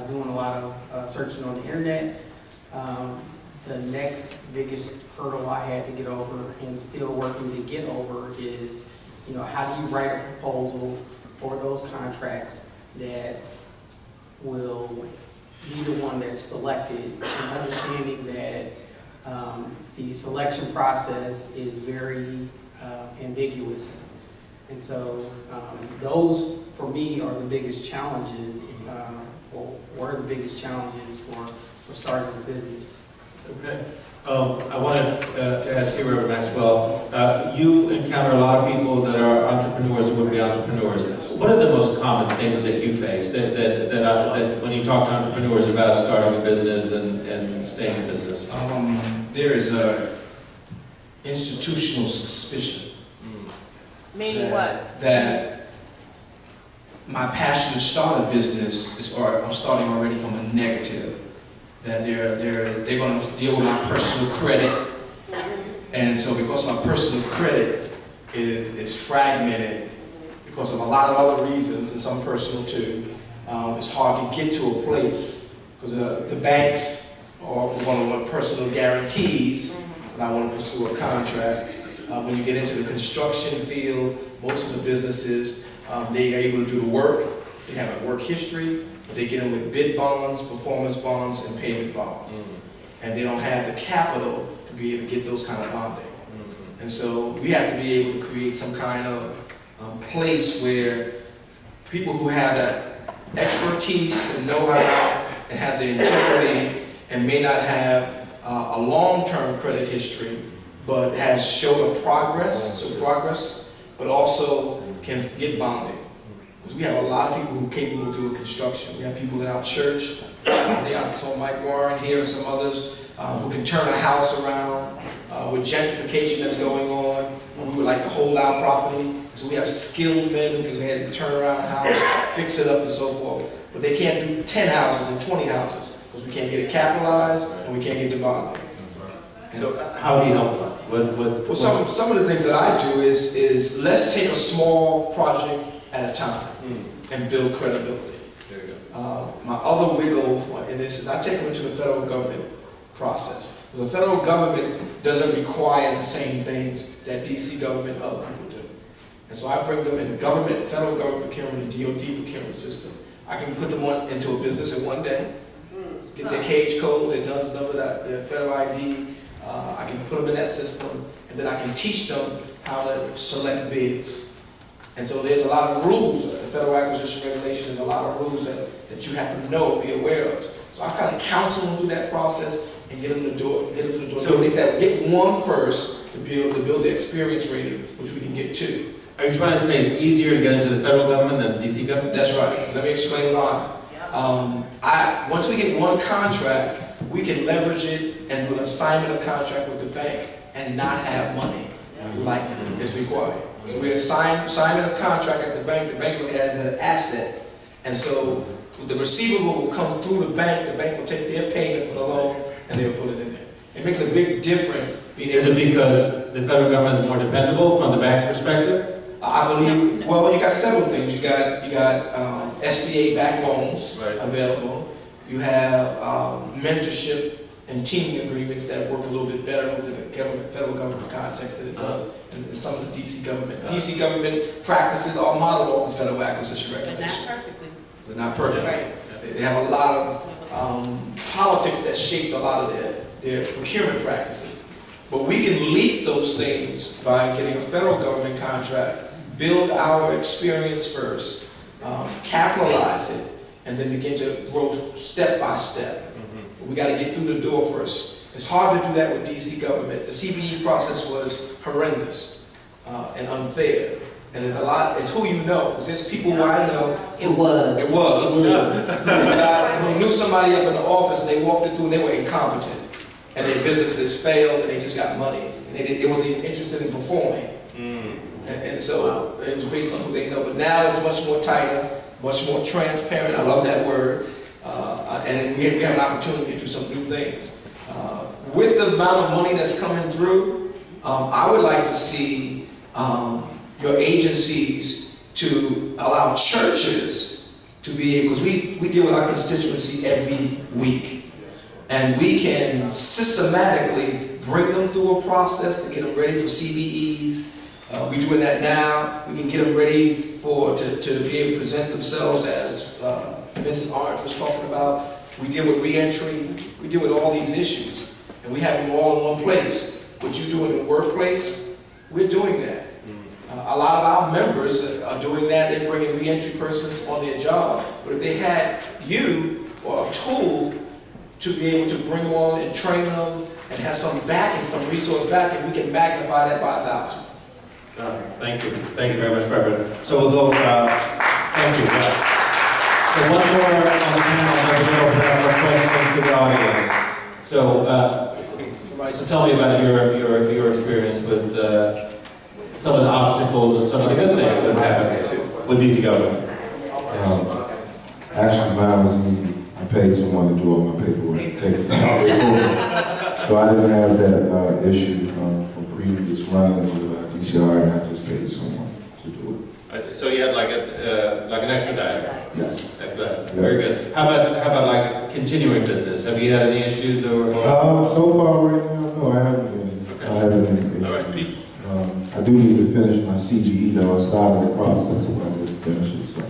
Speaker 8: doing a lot of searching on the internet, the next biggest hurdle I had to get over, and still working to get over, is, you know, how do you write a proposal for those contracts that will be the one that's selected, and understanding that the selection process is very ambiguous. And so those, for me, are the biggest challenges, or were the biggest challenges for starting a business.
Speaker 2: Okay. I wanted to ask you, Reverend Maxwell, you encounter a lot of people that are entrepreneurs and would-be entrepreneurs. What are the most common things that you face that when you talk to entrepreneurs about starting a business and staying in business?
Speaker 4: There is a institutional suspicion.
Speaker 10: Meaning what?
Speaker 4: That my passion to start a business I'm starting already from a negative. That they're going to deal with my personal credit, and so because my personal credit is fragmented because of a lot of other reasons, and some personal too, it's hard to get to a place because the banks are going to want personal guarantees, and I want to pursue a contract. When you get into the construction field, most of the businesses, they are able to do the work. They have a work history. They get them with bid bonds, performance bonds, and payment bonds. And they don't have the capital to be able to get those kind of bonding. And so we have to be able to create some kind of place where people who have that expertise and know-how and have the integrity and may not have a long-term credit history, but has showed a progress, but also can get bonding. Because we have a lot of people who are capable of doing construction. We have people in our church, I saw Mike Warren here and some others, who can turn a house around. With gentrification that's going on, we would like to hold our property. So we have skilled men who can go ahead and turn around a house, fix it up and so forth. But they can't do 10 houses and 20 houses because we can't get it capitalized and we can't get the bond.
Speaker 2: So how do you help them?
Speaker 4: Well, some of the things that I do is let's take a small project at a time and build credibility.
Speaker 12: There you go.
Speaker 4: My other wiggle in this is I take them into the federal government process. Because the federal government doesn't require the same things that DC government and other people do. And so I bring them in the government, federal government procurement, and DOD procurement system. I can put them into a business in one day, get their cage code, their DUNS number, their federal ID. I can put them in that system, and then I can teach them how to select bids. And so there's a lot of rules. The Federal Acquisition Regulation is a lot of rules that you have to know, be aware of. So I kind of counsel them through that process and get them to the door. So at least get one first to build the experience rating, which we can get two.
Speaker 2: Are you trying to say it's easier to get into the federal government than the DC government?
Speaker 4: That's right. Let me explain why. Once we get one contract, we can leverage it and do an assignment of contract with the bank and not have money like is required. So we assign assignment of contract at the bank look at it as an asset. And so the receivable will come through the bank will take their payment for the loan and they'll put it in there. It makes a big difference.
Speaker 2: Is it because the federal government is more dependable from the bank's perspective?
Speaker 4: I believe, well, you got several things. You got SBA-backed loans available. You have mentorship and teaming agreements that work a little bit better within the federal government context than it does in some of the DC government. DC government practices are modeled off the Federal Acquisition Regulation.
Speaker 10: But not perfectly.
Speaker 4: They're not perfect.
Speaker 10: Right.
Speaker 4: They have a lot of politics that shaped a lot of their procurement practices. But we can leap those things by getting a federal government contract, build our experience first, capitalize it, and then begin to grow step by step. We got to get through the door first. It's hard to do that with DC government. The CBE process was horrendous and unfair. And there's a lot, it's who you know. There's people who I know.
Speaker 3: It was.
Speaker 4: Who knew somebody up in the office and they walked it through and they were incompetent. And their businesses failed and they just got money. And they wasn't even interested in performing. And so it was based on who they know. But now it's much more tighter, much more transparent. I love that word. And we have an opportunity to do some new things. With the amount of money that's coming through, I would like to see your agencies to allow churches to be able, because we deal with our constituency every week. And we can systematically bring them through a process to get them ready for CBEs. We're doing that now. We can get them ready to be able to present themselves as Vincent Orange was talking about. We deal with reentry. We deal with all these issues. And we have them all in one place. What you do in the workplace, we're doing that. A lot of our members are doing that. They're bringing reentry persons on their job. But if they had you or a tool to be able to bring them on and train them and have some backing, some resource backing, we can magnify that by 1,000.
Speaker 2: Thank you. Thank you very much, Reverend. So we'll go, thank you. So one more on the panel, and then we'll have more questions to the audience. So tell me about your experience with some of the obstacles and some of the good things that have happened with DC government.
Speaker 7: Actually, mine was easy. I paid someone to do all my paperwork, take it down. So I didn't have that issue from previous run-ins with DCR, and I just paid someone to do it.
Speaker 2: I see. So you had like an expedite.
Speaker 7: Yes.
Speaker 2: Very good. How about like continuing business? Have you had any issues or?
Speaker 7: So far right now, no, I haven't had any.
Speaker 2: Okay.
Speaker 7: I haven't had any issues.
Speaker 2: All right, Pete.
Speaker 7: I do need to finish my CGE though. I started the process, but I didn't finish it. So.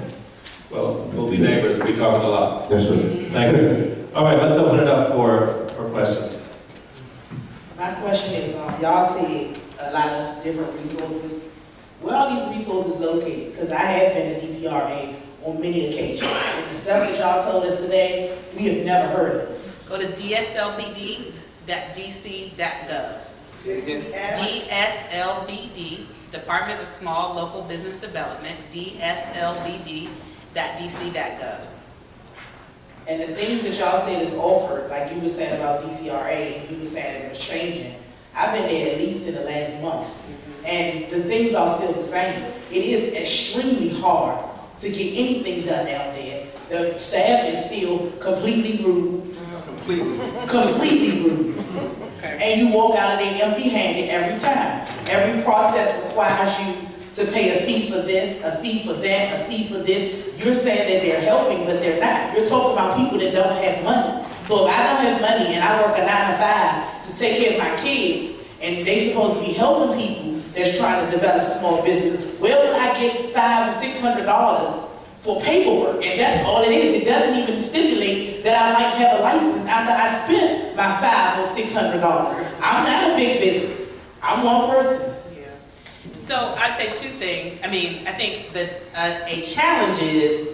Speaker 2: Well, we'll be neighbors. We'll be talking a lot.
Speaker 7: Yes, sir.
Speaker 2: Thank you. All right, let's open it up for questions.
Speaker 13: My question is, y'all see a lot of different resources. Where are these resources located? Because I have been to DCRA on many occasions. And the stuff that y'all told us today, we have never heard of.
Speaker 10: Go to dslbd.dc.gov.
Speaker 12: Say it again.
Speaker 10: dslbd.dc.gov. Department of Small Local Business Development, DSLBD.dc.gov.
Speaker 13: And the things that y'all said is offered, like you were saying about DCRA, and you were saying it was changing. I've been there at least in the last month, and the things are still the same. It is extremely hard to get anything done down there. The staff is still completely rude. Completely rude.
Speaker 10: Okay.
Speaker 13: And you walk out of there empty-handed every time. Every process requires you to pay a fee for this, a fee for that, a fee for this. You're saying that they're helping, but they're not. You're talking about people that don't have money. So if I don't have money and I work a 9 to 5 to take care of my kids, and they supposed to be helping people that's trying to develop small business, where will I get $500 and $600 for paperwork? And that's all it is. It doesn't even stipulate that I might have a license after I spent my $500 or $600. I'm not a big business. I'm one person.
Speaker 10: So I'd say two things. I mean, I think that a challenge is,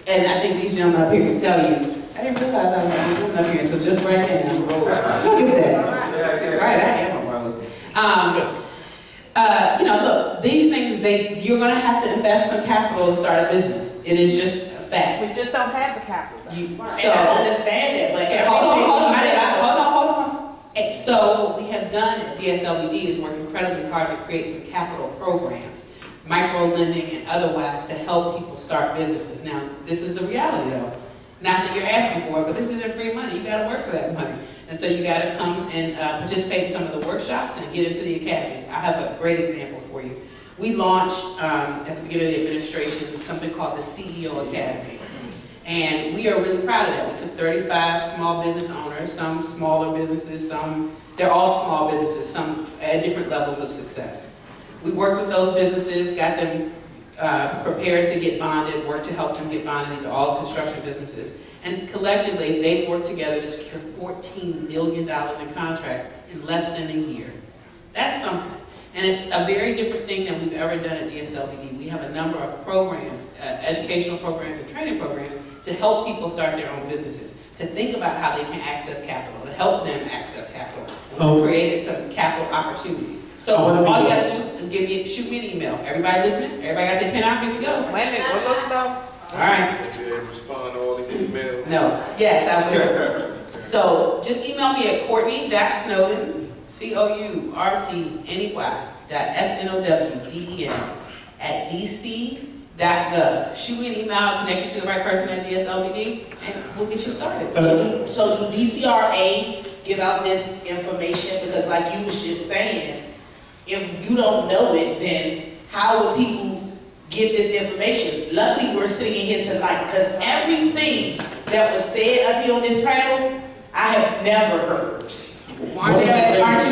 Speaker 10: and I think these gentlemen up here can tell you, I didn't realize I was going up here until just right now. Look at that. Right, I am a rose. You know, look, these things, you're going to have to invest some capital to start a business. It is just a fact. We just don't have the capital.
Speaker 13: So, and I understand that, but
Speaker 10: hold on. So what we have done at DSLBD is worked incredibly hard to create some capital programs, micro lending and otherwise, to help people start businesses. Now, this is the reality though. Not that you're asking for it, but this isn't free money. You got to work for that money. And so you got to come and participate in some of the workshops and get into the academies. I have a great example for you. We launched at the beginning of the administration something called the CEO Academy. And we are really proud of that. We took 35 small business owners, some smaller businesses, they're all small businesses, some at different levels of success. We worked with those businesses, got them prepared to get bonded, worked to help them get bonded. These are all construction businesses. And collectively, they worked together to secure $14 million in contracts in less than a year. That's something. And it's a very different thing than we've ever done at DSLBD. We have a number of programs, educational programs and training programs to help people start their own businesses, to think about how they can access capital, to help them access capital. And we've created some capital opportunities. So all you gotta do is shoot me an email. Everybody listening? Everybody got their pen out? Here we go.
Speaker 14: Wait a minute, we'll go slow.
Speaker 10: All right.
Speaker 14: Respond to all these emails?
Speaker 10: No. Yes, I will. So just email me at Courtney.Snowden, COURTNEY.SNOWDEN@dc.gov. Shoot me an email, I'll connect you to the right person at DSLBD, and we'll get you started.
Speaker 13: So do DCRA give out this information? Because like you was just saying, if you don't know it, then how would people get this information? Luckily, we're sitting in here tonight, because everything that was said up here on this panel, I have never heard.
Speaker 5: Aren't you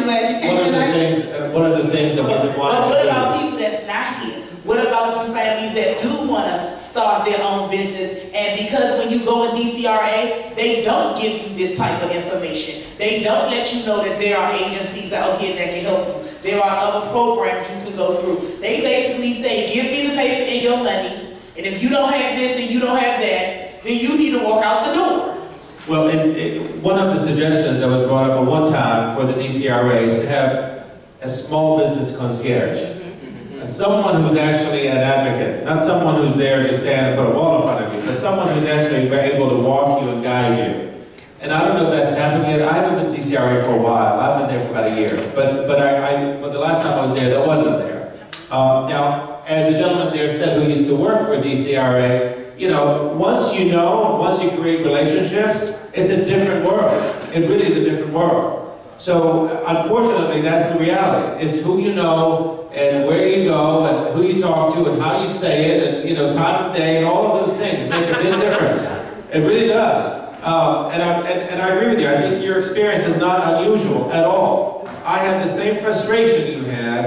Speaker 5: glad you came tonight?
Speaker 2: One of the things that we want to do.
Speaker 13: But what about people that's not here? What about those families that do want to start their own business? And because when you go in DCRA, they don't give you this type of information. They don't let you know that there are agencies out here that can help you. There are other programs you can go through. They basically say, give me the paper and your money, and if you don't have this and you don't have that, then you need to walk out the door.
Speaker 2: Well, one of the suggestions that was brought up at one time for the DCRA is to have a small business concierge. Someone who's actually an advocate, not someone who's there to stand and put a wall in front of you, but someone who's actually able to walk you and guide you. And I don't know if that's happened yet. I haven't been DCRA for a while. I've been there for about a year. But the last time I was there, that wasn't there. Now, as the gentleman there said who used to work for DCRA, you know, once you know, and once you create relationships, it's a different world. It really is a different world. So, unfortunately, that's the reality. It's who you know, and where you go, and who you talk to, and how you say it, and, you know, time of day, and all of those things make a big difference. It really does. And I agree with you. I think your experience is not unusual at all. I had the same frustration you had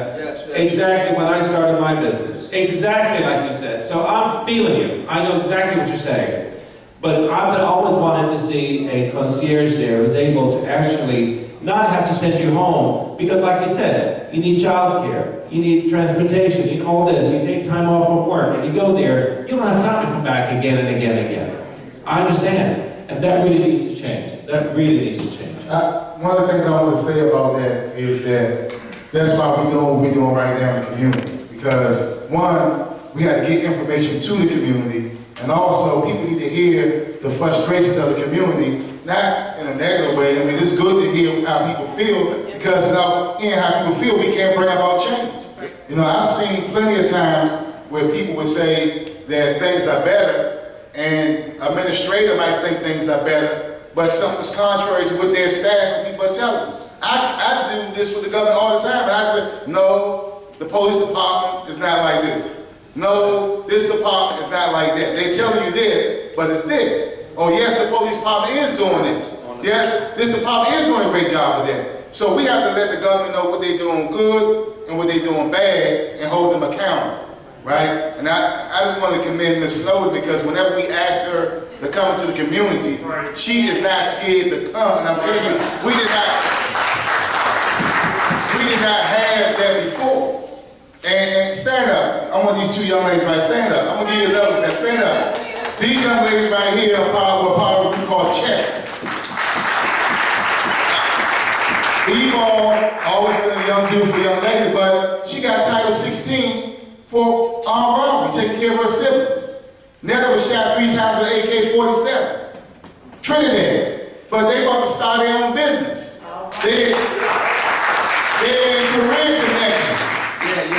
Speaker 2: exactly when I started my business. Exactly like you said. So I'm feeling you. I know exactly what you're saying. But I've always wanted to see a concierge there who's able to actually not have to send you home. Because like you said, you need childcare, you need transportation, you need all this. You take time off from work and you go there, you don't have time to come back again and again and again. I understand. And that really needs to change. That really needs to change.
Speaker 1: One of the things I want to say about that is that That's why we're doing what we're doing right now in the community. Because one, we have to get information to the community, and also people need to hear the frustrations of the community, not in a negative way. I mean, it's good to hear how people feel, because without hearing how people feel, we can't bring about change. You know, I've seen plenty of times where people would say that things are better, and administrator might think things are better, but something's contrary to what their staff and people are telling them. I do this with the government all the time, and I say, no, the police department is not like this. No, this department is not like that. They're telling you this, but it's this. Oh yes, the police department is doing this. Yes, this department is doing a great job of that. So we have to let the government know what they're doing good and what they're doing bad and hold them accountable, right? And I just want to commend Ms. Snowden, because whenever we ask her to come into the community, she is not scared to come. And I'm telling you, we did not have that before. And stand up. I want these two young ladies right. Stand up. I'm gonna give you another example. Stand up. These young ladies right here are part of what we call check. Yvonne, always been a young, beautiful young lady, but she got Title 16 for armed robbery, taking care of her siblings. Netta was shot 3 times with an AK-47. Trinidad, but they about to start their own business. They're in career connections,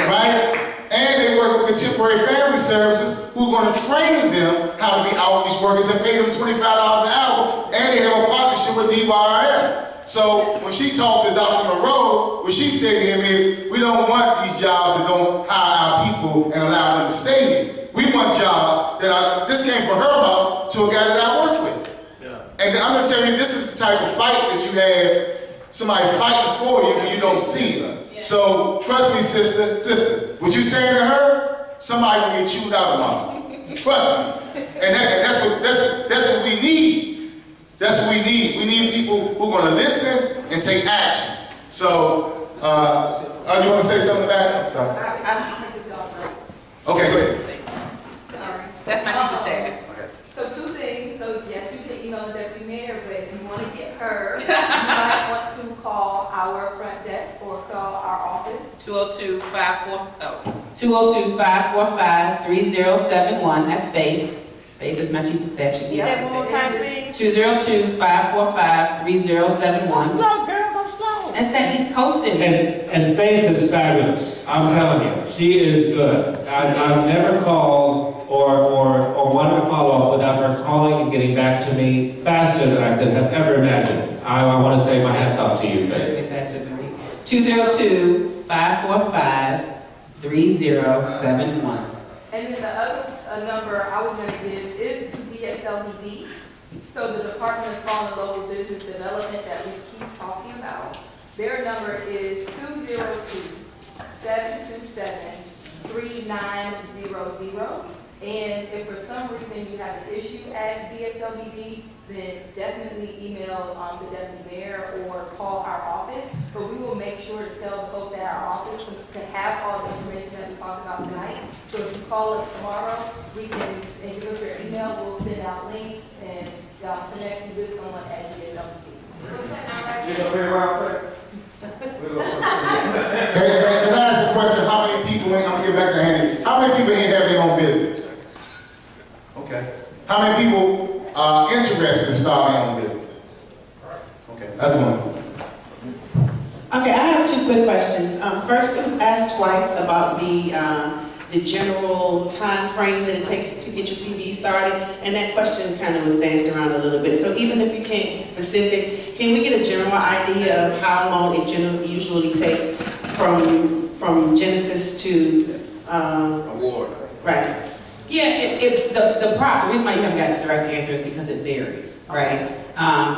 Speaker 1: right? And they work with Contemporary Family Services, who are going to train them how to be outreach workers and pay them $25 an hour, and they have a partnership with DYRS. So when she talked to Dr. Monroe, what she said to him is, we don't want these jobs that don't hire our people and allow them to stay here. We want jobs that are, this came from her mouth to a guy that I worked with. Yeah. And I'm just telling you, this is the type of fight that you have, somebody fighting for you and you don't see it. Yeah. So trust me, sister, what you saying to her, somebody will get chewed out tomorrow. Trust me. And that's what we need. That's what we need. We need people who are going to listen and take action. So, you want to say something about it? I'm sorry. Okay, go ahead.
Speaker 10: Sorry. That's my chief of staff.
Speaker 1: Okay.
Speaker 15: So 2 things. So yes, you can email the deputy mayor, but if you want to get her, you might want to call our front desk or call our office.
Speaker 5: 202-545-3071. That's Faith. Faith is my chief of staff. She
Speaker 15: Yeah, one more time, please.
Speaker 5: 202-545-3071.
Speaker 15: Go slow, girl, go slow.
Speaker 5: That's that East Coasting.
Speaker 2: And Faith is fabulous. I'm telling you, she is good. I've never called or wanted to follow up without her calling and getting back to me faster than I could have ever imagined. I want to say my hats off to you, Faith.
Speaker 5: Certainly faster than me. 202-545-3071.
Speaker 15: And then the other number I was going to give is to DSLBD. So the Department of Small and Local Business Development that we keep talking about. Their number is 202-727-3900. And if for some reason you have an issue at DSLBD, then definitely email the deputy mayor or call our office. But we will make sure to tell the folks at our office to have all the information that we talked about tonight. So if you call us tomorrow, we can, and give us your email, we'll send out links and connect you with someone at DSLBD.
Speaker 1: Can I ask a question? How many people, I'm going to get back to Handy, how many people here have their own business? Okay. How many people are interested in starting their own business? Okay, that's one.
Speaker 8: Okay, I have 2 quick questions. First, it was asked twice about the general time frame that it takes to get your CV started, and that question kind of was danced around a little bit. So even if you can't be specific, can we get a general idea of how long it usually takes from Genesis to
Speaker 14: award?
Speaker 8: Right.
Speaker 5: Yeah, the reason why you haven't gotten a direct answer is because it varies, right?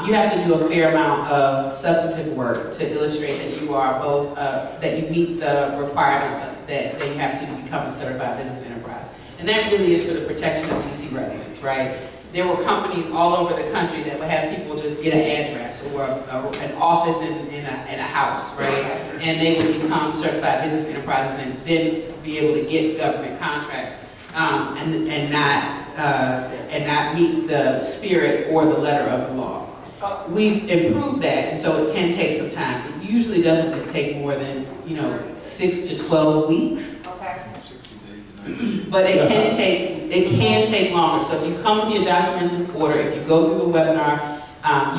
Speaker 5: You have to do a fair amount of substantive work to illustrate that you are both, that you meet the requirements that you have to become a certified business enterprise. And that really is for the protection of DC residents, right? There were companies all over the country that would have people just get an address or an office in a house, right? And they would become certified business enterprises and then be able to get government contracts and not meet the spirit or the letter of the law. we've improved that, and so it can take some time. It usually doesn't take more than 6 to 12 weeks.
Speaker 15: Okay.
Speaker 5: But it can take longer. So if you come with your documents in order, if you go through the webinar,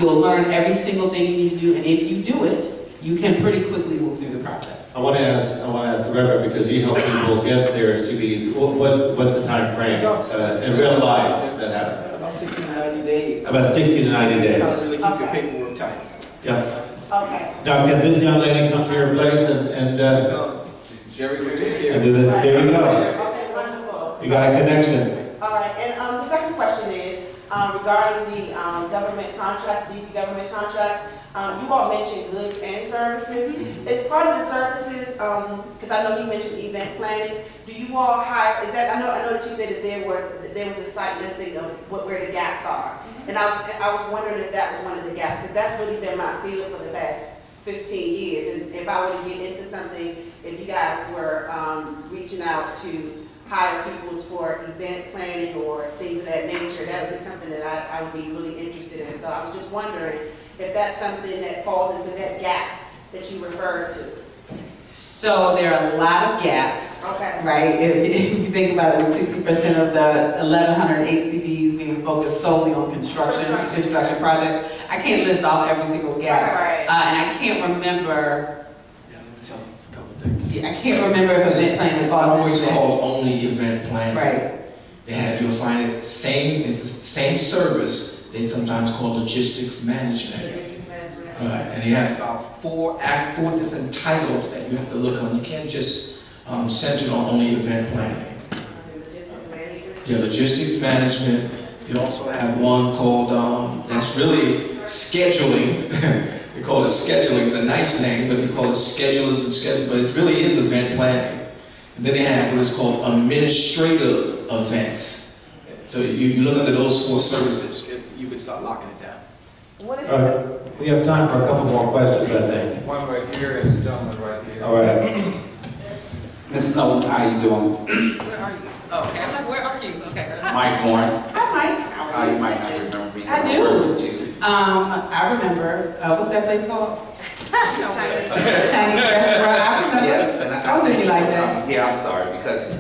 Speaker 5: you'll learn every single thing you need to do, and if you do it, you can pretty quickly move through the process.
Speaker 2: I want to ask the Reverend, because you help people get their CVs. What's the time frame in real life that happens?
Speaker 12: About 60 to 90 days.
Speaker 2: About 60 to 90 days.
Speaker 12: Really keep your paperwork tight.
Speaker 2: Yeah.
Speaker 15: Okay.
Speaker 2: Now, can this young lady come to your place and
Speaker 12: Jerry will take care
Speaker 2: and do this? There you go.
Speaker 13: Okay, wonderful.
Speaker 2: You got a connection.
Speaker 13: All right, and the second question is regarding the government contracts, DC government contracts. You all mentioned goods and services. As part of the services, because I know you mentioned event planning, do you all hire? Is that I know that you said that there was a site listing of where the gaps are, and I was wondering if that was one of the gaps, because that's really been my field for the past 15 years. And if I were to get into something, if you guys were reaching out to hire people for event planning or things of that nature, that would be something that I would be really interested in. So I was just wondering if that's something that falls into that gap that you referred to.
Speaker 5: So there are a lot of gaps,
Speaker 13: Okay.
Speaker 5: right? If you think about it, with 60% of the 1,108 CVs being focused solely on construction projects, I can't list off every single gap.
Speaker 13: Right.
Speaker 5: And I can't remember.
Speaker 12: Yeah, let me tell you a couple things.
Speaker 5: Yeah, I can't remember if event planning
Speaker 4: It's
Speaker 5: falls
Speaker 4: always
Speaker 5: into that.
Speaker 4: called only event planning.
Speaker 5: Right.
Speaker 4: You'll find it it's the same service. They sometimes call logistics management. Right, and they have about four different titles that you have to look on. You can't just center it on only event planning. Yeah, logistics management. You also have one called, that's really scheduling. They call it scheduling. It's a nice name, but they call it schedulers and schedules, but it really is event planning. And then they have what is called administrative events. So if you look under those four services,
Speaker 12: You can start locking it down.
Speaker 2: All right. We have time for a couple more questions, I think.
Speaker 16: One right here and the gentleman right here.
Speaker 2: All right.
Speaker 17: Ms. Snow, how you doing?
Speaker 5: Where are you? Oh, okay. I'm like, where are you? Okay.
Speaker 17: Mike Warren.
Speaker 5: Hi, Mike.
Speaker 17: You might not remember me.
Speaker 5: I do.
Speaker 17: Work with you.
Speaker 5: I remember. What's that place called? Chinese restaurant. I remember.
Speaker 17: Yes, and
Speaker 5: Don't do me like that.
Speaker 17: Yeah, I'm sorry, because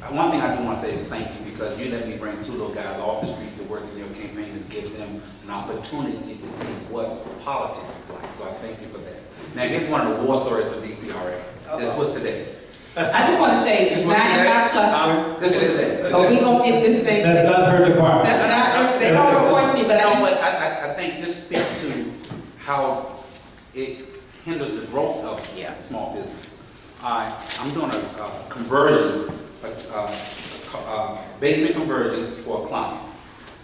Speaker 17: one thing I do want to say is thank you, because you let me bring two little guys off the street to work in your campaign and give them an opportunity to see what politics is like. So I thank you for that. Now, here's one of the war stories for DCRA. This was today.
Speaker 5: I just want to say, it's not in my cluster.
Speaker 17: This was today.
Speaker 5: But we gonna get this thing.
Speaker 2: That's not her department.
Speaker 5: That's not. They don't report to me, but
Speaker 17: I think this speaks to how it hinders the growth of small business. I'm doing a conversion, basement conversion for a client.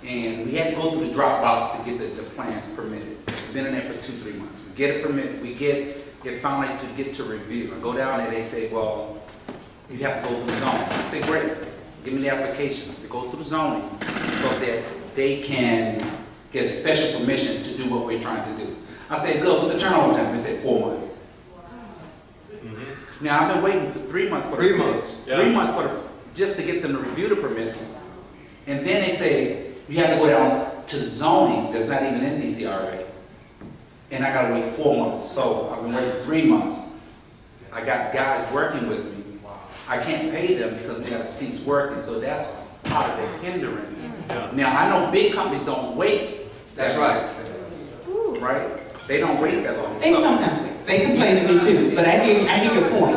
Speaker 17: And we had to go through the Dropbox to get the plans permitted. We've been in there for 2-3 months. We get a permit, we get it finally to get to review. I go down there, they say, well, you have to go through zoning. I say, great, give me the application. They go through zoning so that they can get special permission to do what we're trying to do. I said, good, what's the turnover time? They said 4 months. Now, I've been waiting for 3 months for the permits. 3 months just to get them to review the permits. And then they say, you have to go down to zoning that's not even in DCRA. And I gotta wait 4 months. So I've been waiting 3 months. I got guys working with me. I can't pay them because we gotta cease working. So that's part of the hindrance. Now, I know big companies don't wait.
Speaker 12: That's right.
Speaker 17: Right? They don't wait that long.
Speaker 5: they sometimes wait. They complain to me too, but I hear your point.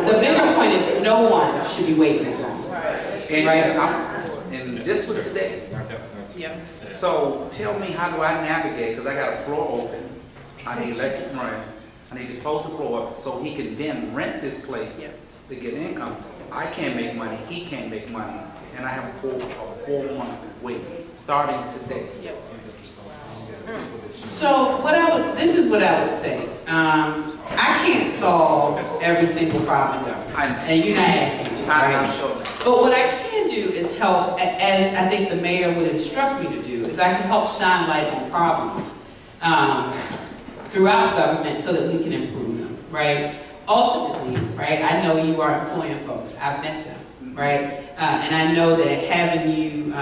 Speaker 5: The bigger point is no one should be waiting that long.
Speaker 17: And this was today. So tell me, how do I navigate? Because I got a floor open. I need electric run. I need to close the floor so he can then rent this place to get income. I can't make money. He can't make money. And I have a 4-month wait starting today.
Speaker 5: So this is what I would say. I can't solve every single problem in government, and you're not asking me to, right?
Speaker 17: I'm sure.
Speaker 5: But what I can do is help, as I think the mayor would instruct me to do, is I can help shine light on problems throughout government so that we can improve them, right? Ultimately, right, I know you are employing folks. I've met them, right? And I know that having you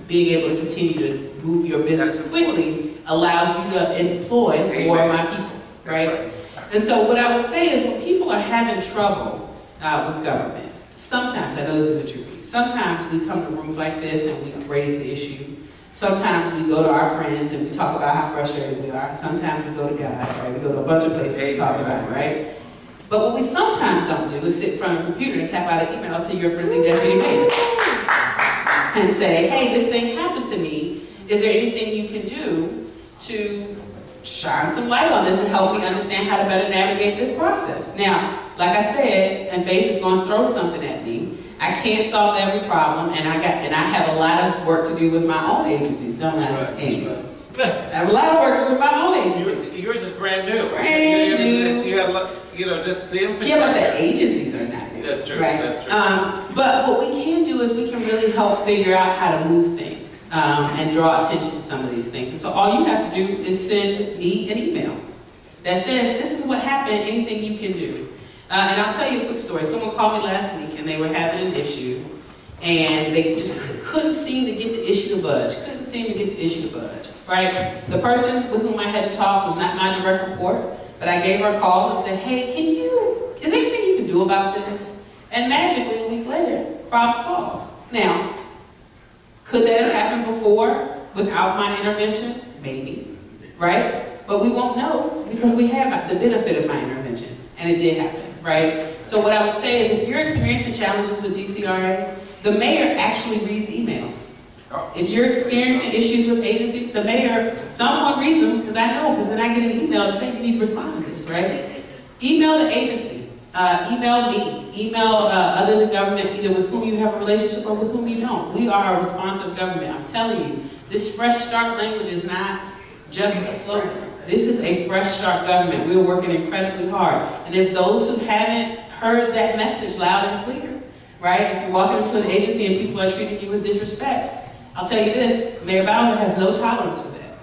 Speaker 5: being able to continue to move your business quickly
Speaker 10: allows you to employ more of my people, right? And so what I would say is when people are having trouble with government, sometimes, I know this isn't true for you, sometimes we come to rooms like this and we raise the issue. Sometimes we go to our friends and we talk about how frustrated we are. Sometimes we go to God, right? We go to a bunch of places and talk about it, right? But what we sometimes don't do is sit in front of a computer and tap out an email to your friendly deputy mayor and say, hey, this thing happened to me. Is there anything you can do to shine some light on this and help me understand how to better navigate this process? Now, like I said, and Faith is going to throw something at me. I can't solve every problem, and I have a lot of work to do with my own agencies, don't I? Amy? I have a lot of work to do with my own agencies.
Speaker 2: Yours is brand new.
Speaker 10: Brand new.
Speaker 2: You have, you know, just the infrastructure.
Speaker 10: Yeah, but the agencies are not new.
Speaker 2: That's true.
Speaker 10: Right?
Speaker 2: That's true.
Speaker 10: But what we can do is we can really help figure out how to move things and draw attention to some of these things. And so all you have to do is send me an email that says, this is what happened, anything you can do. And I'll tell you a quick story. Someone called me last week and they were having an issue and they just couldn't seem to get the issue to budge. Couldn't seem to get the issue to budge, right? The person with whom I had to talk was not my direct report, but I gave her a call and said, hey, is there anything you can do about this? And magically, a week later, problem solved. Now, could that have happened before without my intervention? Maybe, right? But we won't know because we have the benefit of my intervention, and it did happen. Right? So what I would say is if you're experiencing challenges with DCRA, the mayor actually reads emails. If you're experiencing issues with agencies, the mayor, someone reads them, because I know, because then I get an email to say you need to respond to this, right? Email the agency, email me, email others in government, either with whom you have a relationship or with whom you don't. We are a responsive government. I'm telling you, this fresh start language is not just a slogan. This is a fresh start government. We're working incredibly hard. And if those who haven't heard that message loud and clear, right? If you're walking into an agency and people are treating you with disrespect, I'll tell you this, Mayor Bowser has no tolerance for that.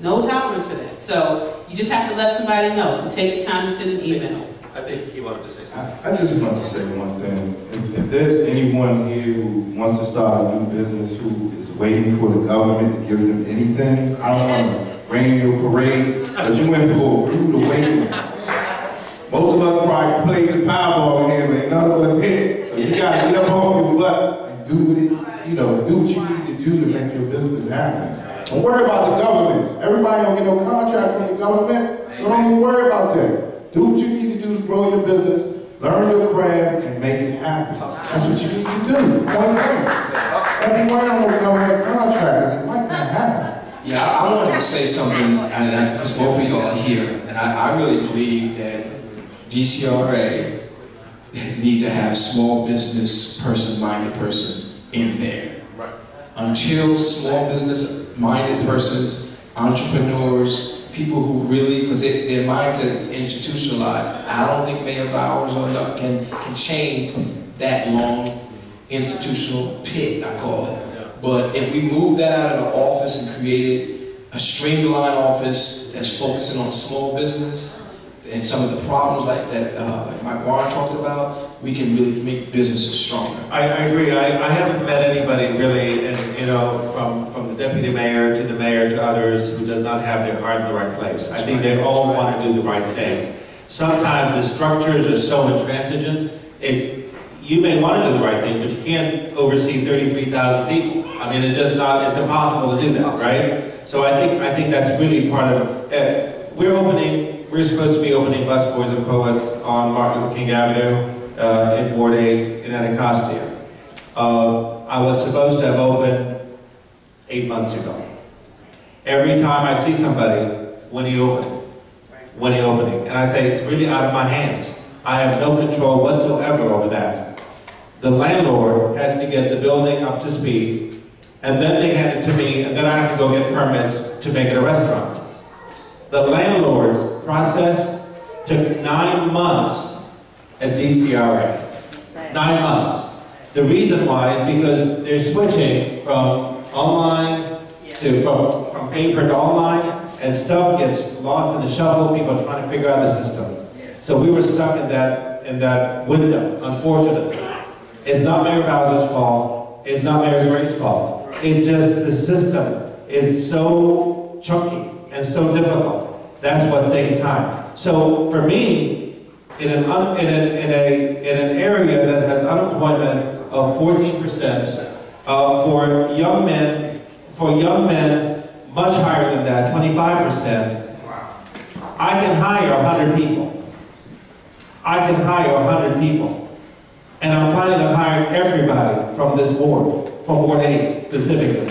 Speaker 10: No tolerance for that. So you just have to let somebody know. So take the time to send an email.
Speaker 2: I think he wanted to say something.
Speaker 7: I just want to say one thing. If there's anyone here who wants to start a new business who is waiting for the government to give them anything, I don't want to rain in your parade, but you went for a rude awakening. Most of us probably played the Powerball in here, but none of us hit. So you got to get up on your butts and do what it, do what you need to do to make your business happen. Don't worry about the government. Everybody don't get no contract from the government, so don't even worry about that. Do what you need to do to grow your business, learn your craft, and make it happen. That's what you need to do. Point blank. Don't be worrying on no government contractors. It might not happen.
Speaker 4: Yeah, I wanted to say something, because both of y'all are here, and I really believe that DCRA need to have small business minded persons in there.
Speaker 9: Right.
Speaker 4: Until small business minded persons, entrepreneurs, people who really, because their mindset is institutionalized. I don't think Mayor Bowers or enough can change that long institutional pit, I call it. But if we move that out of the office and created a streamlined office that's focusing on small business and some of the problems like that like Mike Warren talked about, we can really make businesses stronger.
Speaker 2: I agree. I haven't met anybody really, and from the deputy mayor to the mayor to others, who does not have their heart in the right place. I think they all want to do the right thing. Sometimes the structures are so intransigent. You may want to do the right thing, but you can't oversee 33,000 people. I mean, it's impossible to do that, right? So I think that's really part of it. We're supposed to be opening Bus Boys and Poets on Martin Luther King Avenue in Ward 8 in Anacostia. I was supposed to have opened 8 months ago. Every time I see somebody, when are you opening? When are you opening? And I say, it's really out of my hands. I have no control whatsoever over that. The landlord has to get the building up to speed, and then they hand it to me, and then I have to go get permits to make it a restaurant. The landlord's process took 9 months at DCRA. 9 months. The reason why is because they're switching from online to from paper to online, and stuff gets lost in the shuffle. People are trying to figure out the system. So we were stuck in that window, unfortunately. It's not Mayor Bowser's fault. It's not Mayor Gray's fault. It's just the system is so chunky and so difficult. That's what's taking time. So for me, in an area that has unemployment of 14%, for young men, much higher than that, 25%, I can hire 100 people. I can hire 100 people. And I'm planning to hire everybody from this board, from Ward 8 specifically.